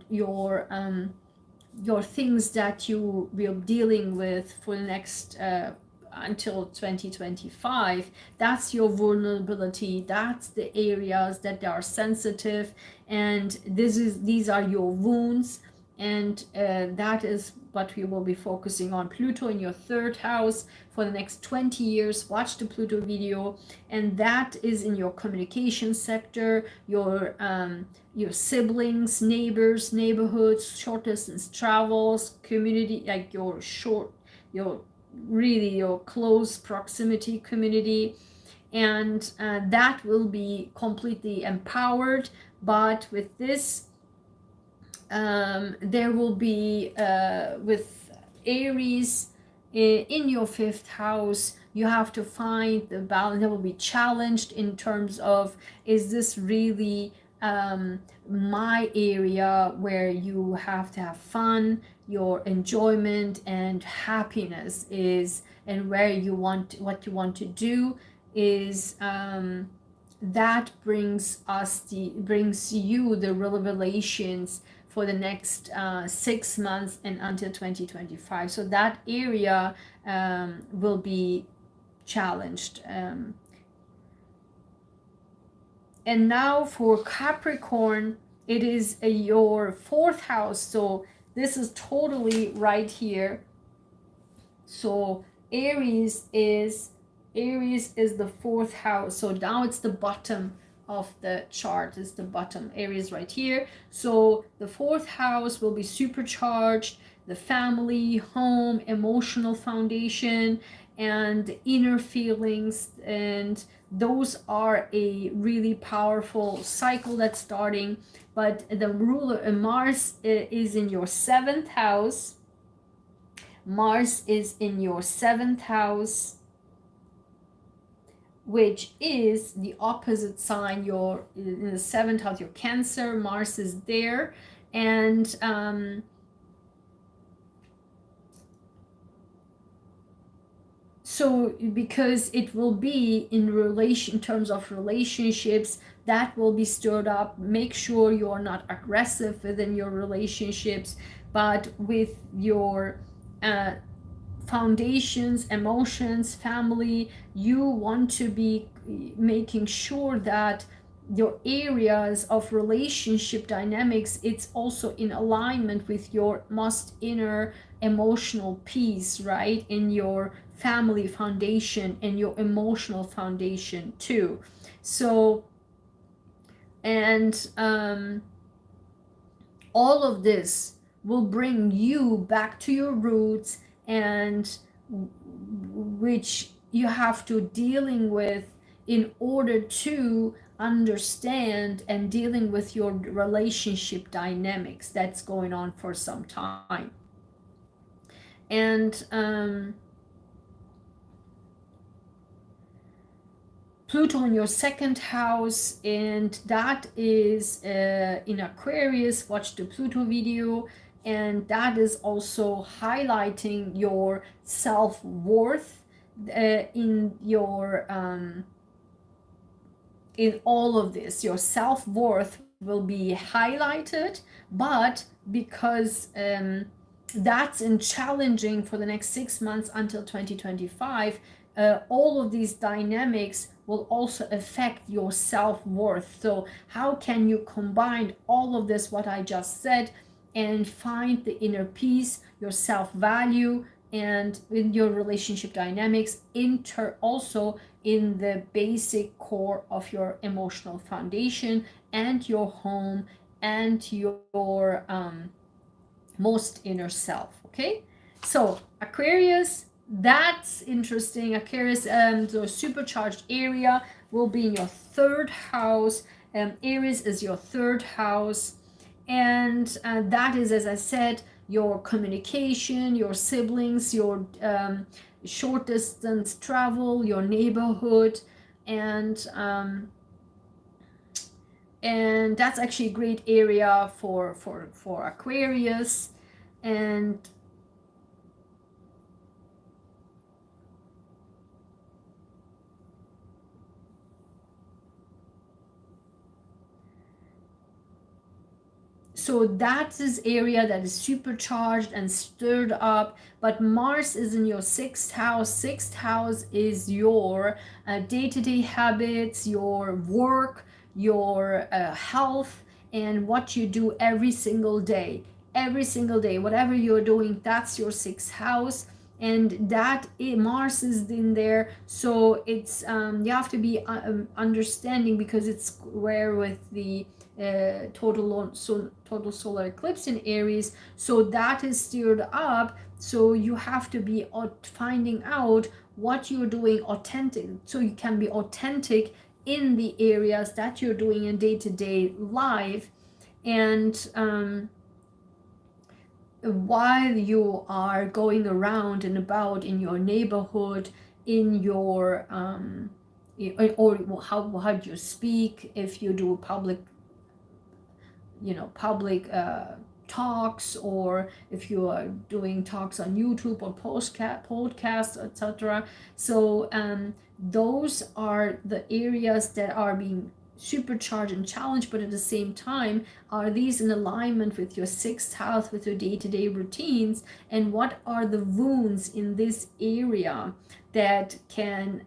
things that you will be dealing with for the next until 2025. That's your vulnerability, that's the areas that are sensitive, and these are your wounds, and that is what we will be focusing on. Pluto in your 3rd house for the next 20 years. Watch the Pluto video, and that is in your communication sector, your siblings, neighbors, neighborhoods, short distance travels, community, like your close proximity community, and that will be completely empowered. But with this, there will be with Aries in your fifth house, you have to find the balance. That will be challenged in terms of, is this really my area where you have to have fun, your enjoyment and happiness is, and where you want, what you want to do is, that brings you the revelations for the next 6 months and until 2025. So that area will be challenged. And now for Capricorn, it is your fourth house. So this is totally right here. So Aries is the fourth house. So now it's the bottom of the chart, is the bottom. Aries right here. So the fourth house will be supercharged, the family, home, emotional foundation, and inner feelings, and those are a really powerful cycle that's starting. But the ruler Mars is in your seventh house. Mars is in your seventh house, which is the opposite sign. You're in the seventh house, your Cancer. Mars is there, and so because it will be in terms of relationships, that will be stirred up. Make sure you are not aggressive within your relationships, but with your foundations, emotions, family, you want to be making sure that your areas of relationship dynamics, it's also in alignment with your most inner emotional peace, right? In your family foundation and your emotional foundation too. So, and all of this will bring you back to your roots, and which you have to dealing with in order to understand and dealing with your relationship dynamics that's going on for some time. And Pluto in your second house, and that is in Aquarius. Watch the Pluto video, and that is also highlighting your self-worth in your in all of this. Your self-worth will be highlighted, but because that's in challenging for the next 6 months until 2025, all of these dynamics will also affect your self-worth. So how can you combine all of this, what I just said, and find the inner peace, your self-value, and in your relationship dynamics, also in the basic core of your emotional foundation and your home and your most inner self. Okay, so Aquarius, that's interesting. Aquarius, the supercharged area will be in your third house. Aries is your third house, and that is, as I said, your communication, your siblings, your short distance travel, your neighborhood, and that's actually a great area for Aquarius. And so that is area that is supercharged and stirred up. But Mars is in your sixth house. Sixth house is your day-to-day habits, your work, your health, and what you do every single day. Every single day, whatever you're doing, that's your sixth house. And that Mars is in there, so it's you have to be understanding, because it's square with the total solar eclipse in Aries, so that is stirred up. So you have to be finding out what you're doing authentic, so you can be authentic in the areas that you're doing in day-to-day life. And while you are going around and about in your neighborhood, in your or how do you speak, if you do public, public talks, or if you are doing talks on YouTube or podcasts, etc. So those are the areas that are being supercharged and challenged, but at the same time, are these in alignment with your sixth house, with your day-to-day routines, and what are the wounds in this area that can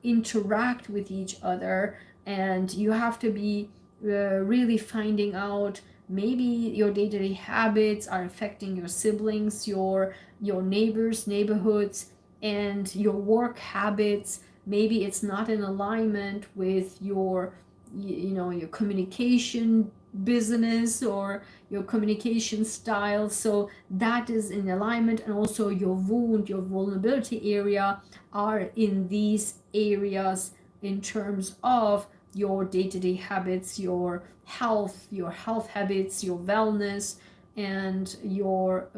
interact with each other. And you have to be really finding out, maybe your day-to-day habits are affecting your siblings, your neighbors, neighborhoods, and your work habits. Maybe it's not in alignment with your your communication business or your communication style. So that is in alignment. And also your wound, your vulnerability area are in these areas in terms of your day-to-day habits, your health habits, your wellness, and your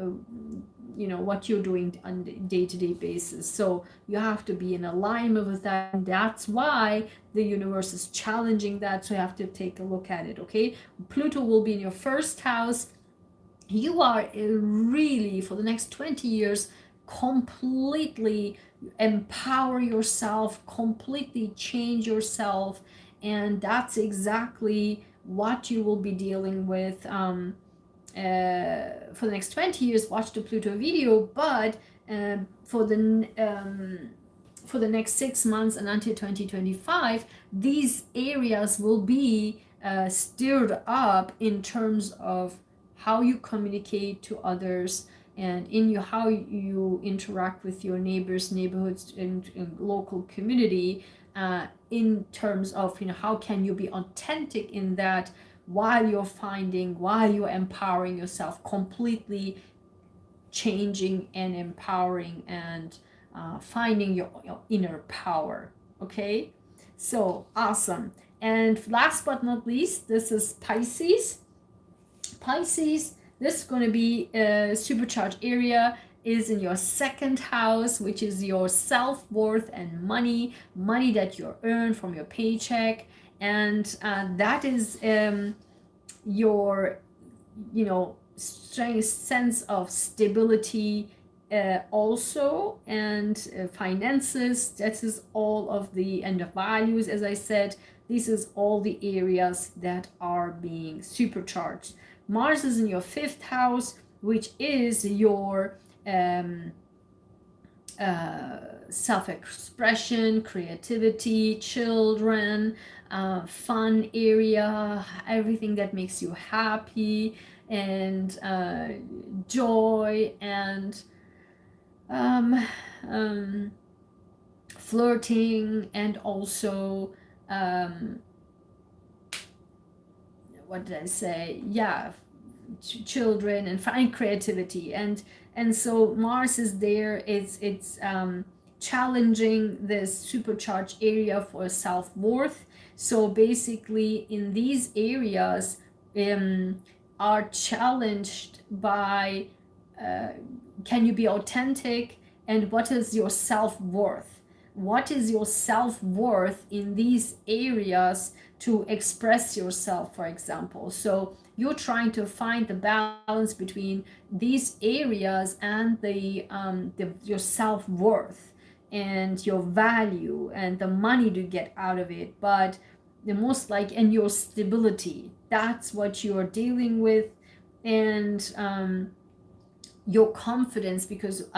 what you're doing on a day-to-day basis. So you have to be in alignment with that, and that's why the universe is challenging that. So you have to take a look at it. Okay, Pluto will be in your first house. You are really, for the next 20 years, completely empower yourself, completely change yourself, and that's exactly what you will be dealing with for the next 20 years. Watch the Pluto video. But for the next 6 months and until 2025, these areas will be stirred up in terms of how you communicate to others, and in how you interact with your neighbors, neighborhoods, and local community, in terms of how can you be authentic in that, while you're empowering yourself, completely changing and empowering, and finding your inner power. Okay, so awesome. And last but not least, this is Pisces. This is going to be a supercharged area, is in your second house, which is your self-worth and money that you earn from your paycheck. And that is your strength, sense of stability, also, and finances. That is all of the end of values. As I said, this is all the areas that are being supercharged. Mars is in your fifth house, which is your self-expression, creativity, children, fun area, everything that makes you happy, and joy, and flirting, and also what did I say? Yeah, children, and find creativity. And so Mars is there. It's challenging this supercharged area for self-worth. So basically, in these areas are challenged by can you be authentic, and what is your self-worth? What is your self-worth in these areas to express yourself, for example? So you're trying to find the balance between these areas and your self-worth and your value and the money to get out of it, but the most and your stability. That's what you're dealing with. And your confidence, because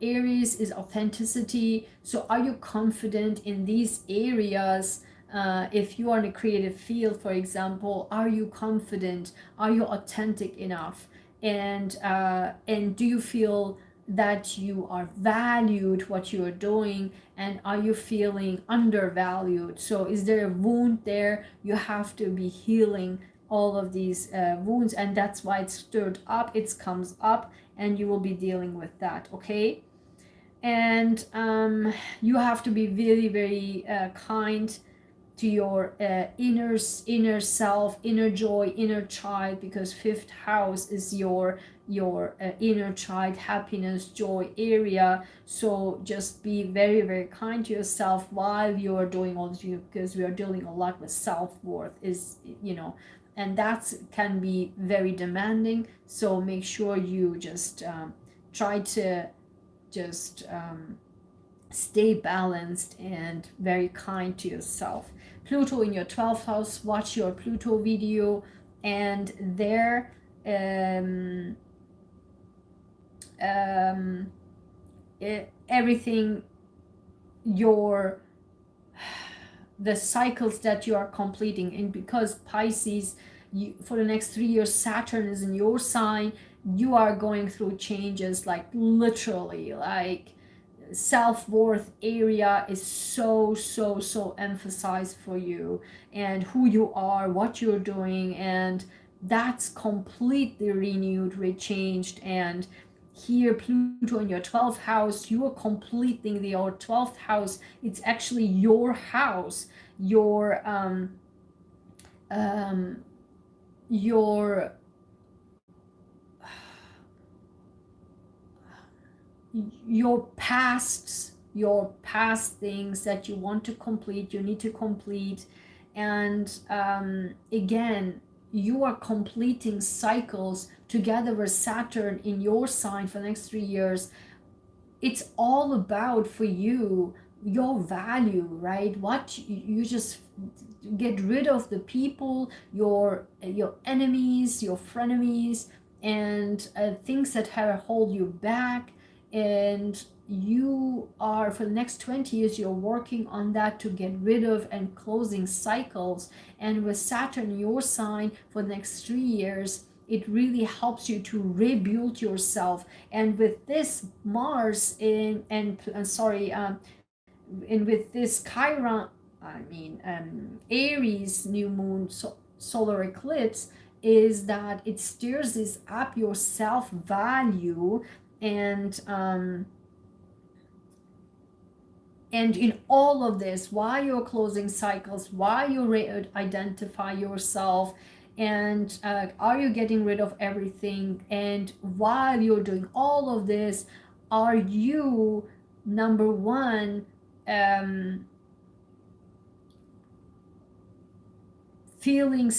Aries is authenticity. So are you confident in these areas? If you are in a creative field, for example, are you confident? Are you authentic enough? And do you feel that you are valued, what you are doing? And are you feeling undervalued? So is there a wound there? You have to be healing all of these wounds, and that's why it's stirred up. It comes up, and you will be dealing with that. Okay. And you have to be very, very kind to your inner self, inner joy, inner child, because fifth house is your inner child, happiness, joy area. So just be very, very kind to yourself while you're doing all this, because we are dealing a lot with self-worth, is, you know, and that can be very demanding. So make sure you just try to just stay balanced and very kind to yourself. Pluto in your 12th house, watch your Pluto video, and there everything, your the cycles that you are completing. And because Pisces, for the next 3 years Saturn is in your sign, you are going through changes, like literally, like self-worth area is so emphasized for you, and who you are, what you're doing, and that's completely renewed, rechanged. And here Pluto in your 12th house, you are completing your 12th house. It's actually your house, your your your past things that you want to complete, you need to complete. And again, you are completing cycles together with Saturn in your sign for the next 3 years. It's all about, for you, your value, right? What you just get rid of the people, your enemies, your frenemies, and things that have hold you back. And you are, for the next 20 years, you're working on that to get rid of and closing cycles. And with Saturn in your sign for the next 3 years, it really helps you to rebuild yourself. And with this Mars in and with this Chiron, Aries new moon, solar eclipse, is that it stirs this up your self value. And in all of this, while you're closing cycles, while you identify yourself, and are you getting rid of everything, and while you're doing all of this, are you, number one, feeling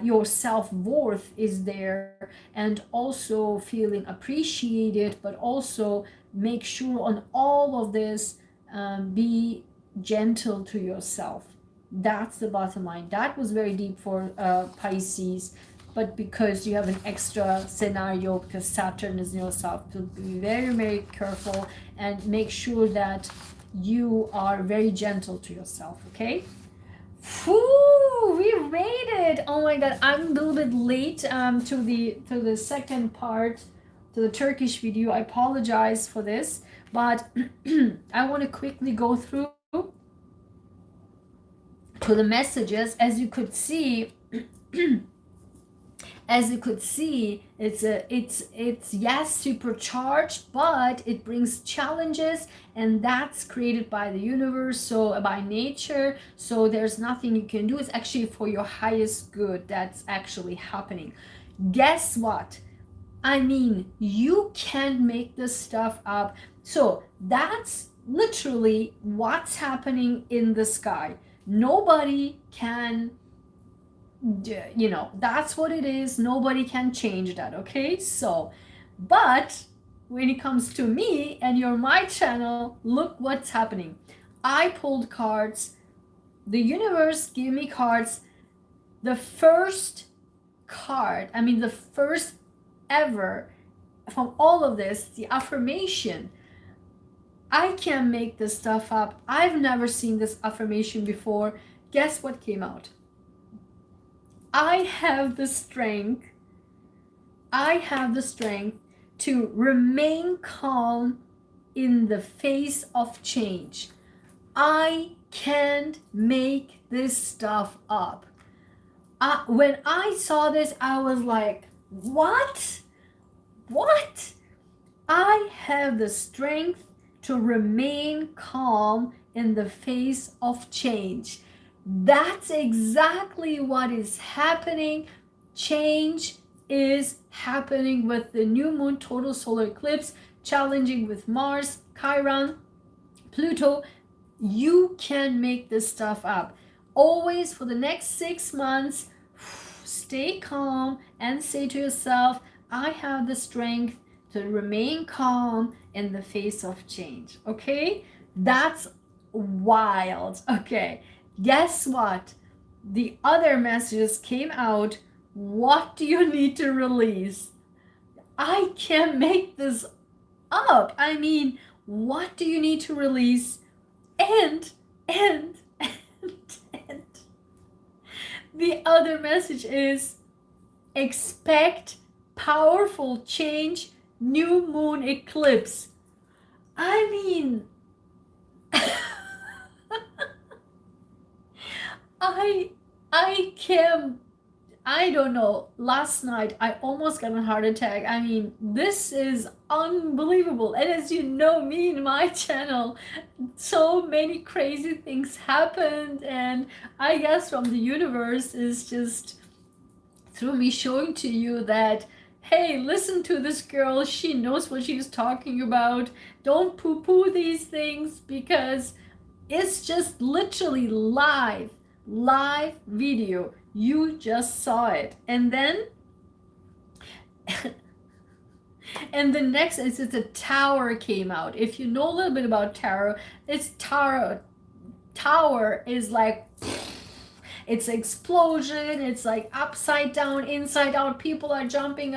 your self-worth is there, and also feeling appreciated, but also make sure on all of this, be gentle to yourself. That's the bottom line. That was very deep for Pisces, but because you have an extra scenario, because Saturn is in yourself, so be very, very careful and make sure that you are very gentle to yourself, okay? Whew, we made it. Oh my god, I'm a little bit late to the second part, to the Turkish video. I apologize for this, but I want to quickly go through to the messages. As you could see, it's yes, supercharged, but it brings challenges, and that's created by the universe, so by nature. So there's nothing you can do. It's actually for your highest good that's actually happening. Guess what? I mean, you can't make this stuff up. So that's literally what's happening in the sky. Nobody can, that's what it is. Nobody can change that, okay? So, but when it comes to me and you're my channel, look what's happening. I pulled cards. The universe gave me cards. The first card, the first ever from all of this, the affirmation. I can't make this stuff up. I've never seen this affirmation before. Guess what came out? I have the strength to remain calm in the face of change. I can't make this stuff up. When I saw this, I was like, what? I have the strength to remain calm in the face of change. That's exactly what is happening. Change is happening with the new moon total solar eclipse, challenging with Mars, Chiron, Pluto. You can make this stuff up. Always for the next 6 months, stay calm and say to yourself, I have the strength to remain calm in the face of change. Okay? That's wild. Okay. Guess what? The other messages came out. What do you need to release? I can't make this up. I mean, what do you need to release? And the other message is expect powerful change, new moon eclipse. I mean, I can't, I don't know. Last night I almost got a heart attack. I mean, this is unbelievable. And as you know, me and my channel, so many crazy things happened, and I guess from the universe is just through me showing to you that, hey, listen to this girl, she knows what she's talking about. Don't poo-poo these things, because it's just literally live video. You just saw it. And then and the next is a tower came out. If you know a little bit about tarot, it's tower is like, it's explosion, it's like upside down, inside out, people are jumping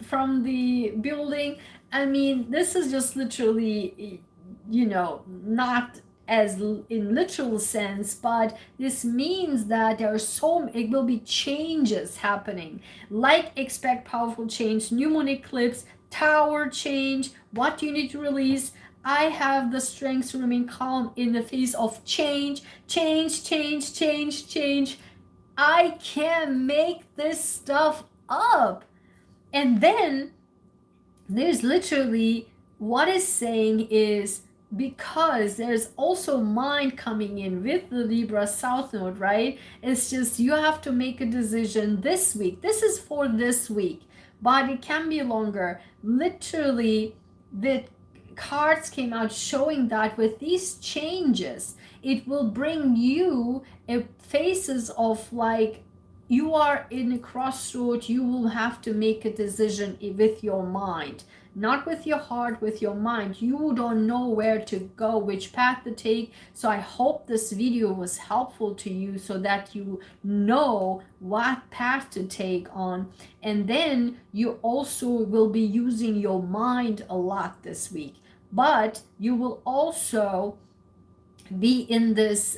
from the building. I mean, this is just literally, you know, not as in literal sense, but this means that it will be changes happening, like expect powerful change, new moon eclipse, tower change. What do you need to release? I have the strength to remain calm in the face of change. I can't make this stuff up. And then there's literally, what is saying is, because there's also mind coming in with the Libra South Node, right? It's just you have to make a decision this week. This is for this week, but it can be longer. Literally, the cards came out showing that with these changes, it will bring you a phases of like, you are in a crossroad. You will have to make a decision with your mind, not with your heart, with your mind. You don't know where to go, which path to take. So I hope this video was helpful to you, so that you know what path to take on. And then you also will be using your mind a lot this week, but you will also be in this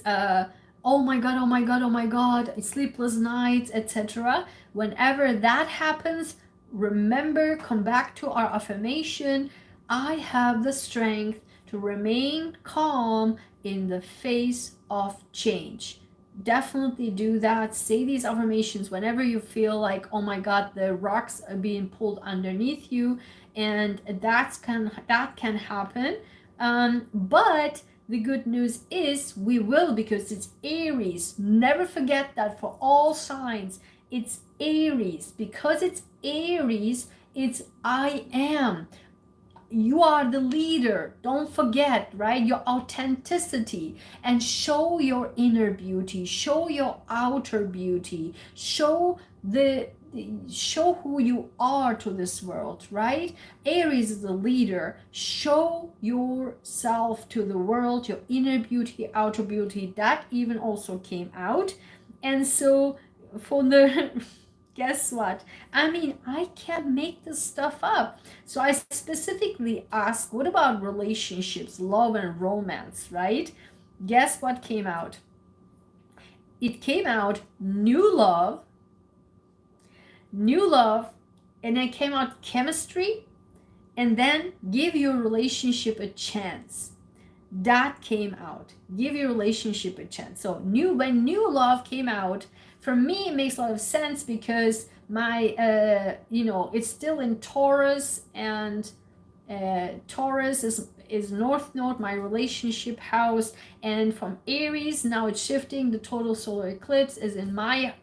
oh my god, sleepless nights, etc. Whenever that happens, remember, come back to our affirmation. I have the strength to remain calm in the face of change. Definitely do that. Say these affirmations whenever you feel like, oh my god, the rocks are being pulled underneath you, and that can happen. But the good news is we will, because it's Aries. Never forget that for all signs, it's Aries. Because it's Aries, it's I am. You are the leader. Don't forget, right? Your authenticity, and show your inner beauty, show your outer beauty, show who you are to this world, right? Aries is the leader. Show yourself to the world, your inner beauty, outer beauty. That even also came out. And so for the guess what? I mean, I can't make this stuff up. So I specifically asked, what about relationships, love and romance, right? Guess what came out? It came out new love, and then came out chemistry, and then give your relationship a chance. That came out. Give your relationship a chance. So when new love came out, for me it makes a lot of sense, because my it's still in Taurus, and Taurus is is North Node, my relationship house, and from Aries, now it's shifting. The total solar eclipse is in my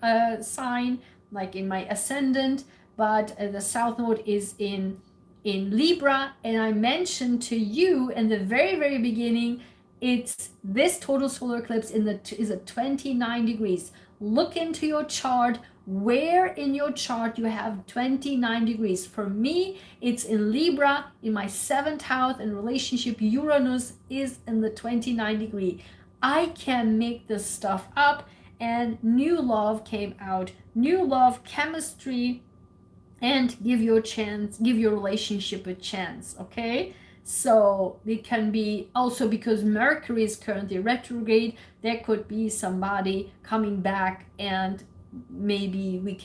sign, like in my ascendant, but the South Node is in Libra. And I mentioned to you in the very beginning, it's this total solar eclipse is at 29 degrees. Look into your chart, where in your chart you have 29 degrees. For me, it's in Libra, in my 7th house, and relationship Uranus is in the 29 degree. I can make this stuff up, and new love came out. New love, chemistry, and give your relationship a chance, okay? So it can be also because Mercury is currently retrograde, there could be somebody coming back, and maybe we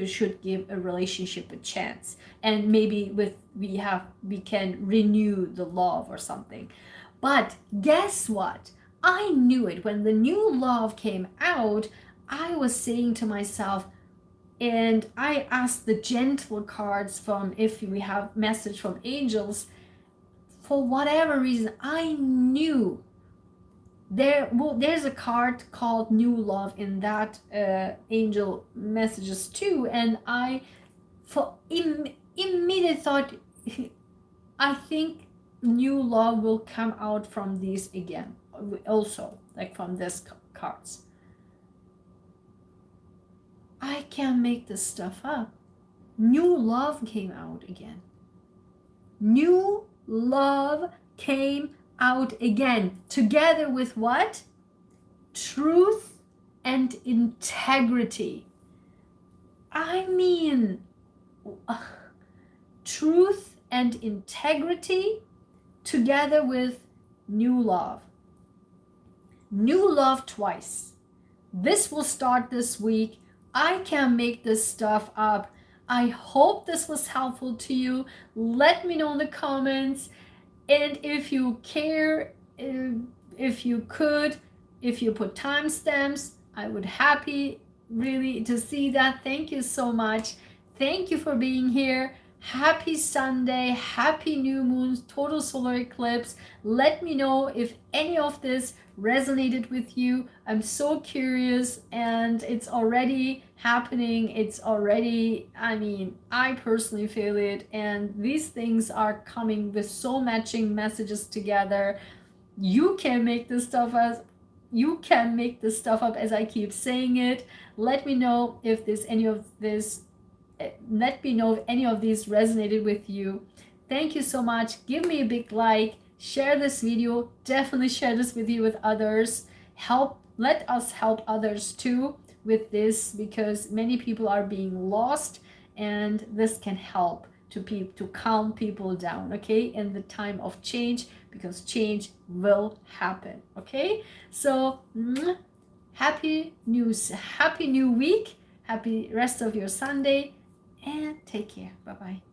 should give a relationship a chance, and maybe we can renew the love or something. But guess what? I knew it when the new love came out. I was saying to myself, and I asked the gentle cards from, if we have message from angels, for whatever reason, I knew there's a card called New Love in that angel messages too, and I immediately thought, I think new love will come out from these again, also like from this cards. I can't make this stuff up. New love came out again. New love came out again, together with what? Truth and integrity. I mean, truth and integrity together with new love. New love twice. This will start this week. I can't make this stuff up. I hope this was helpful to you. Let me know in the comments. And if you care, if you put timestamps, I would happy really to see that. Thank you so much. Thank you for being here. Happy Sunday, happy new moon, total solar eclipse. Let me know if any of this resonated with you. I'm so curious, and it's already happening. It's already, I mean, I personally feel it, and these things are coming with so matching messages together. You can make this stuff up as I keep saying it. Let me know if there's any of this. Let me know if any of these resonated with you. Thank you so much. Give me a big like. Share this video. Definitely share this video with others. Let us help others too with this, because many people are being lost, and this can help to calm people down, okay, in the time of change, because change will happen, okay? So happy new week, happy rest of your Sunday, and take care. Bye-bye.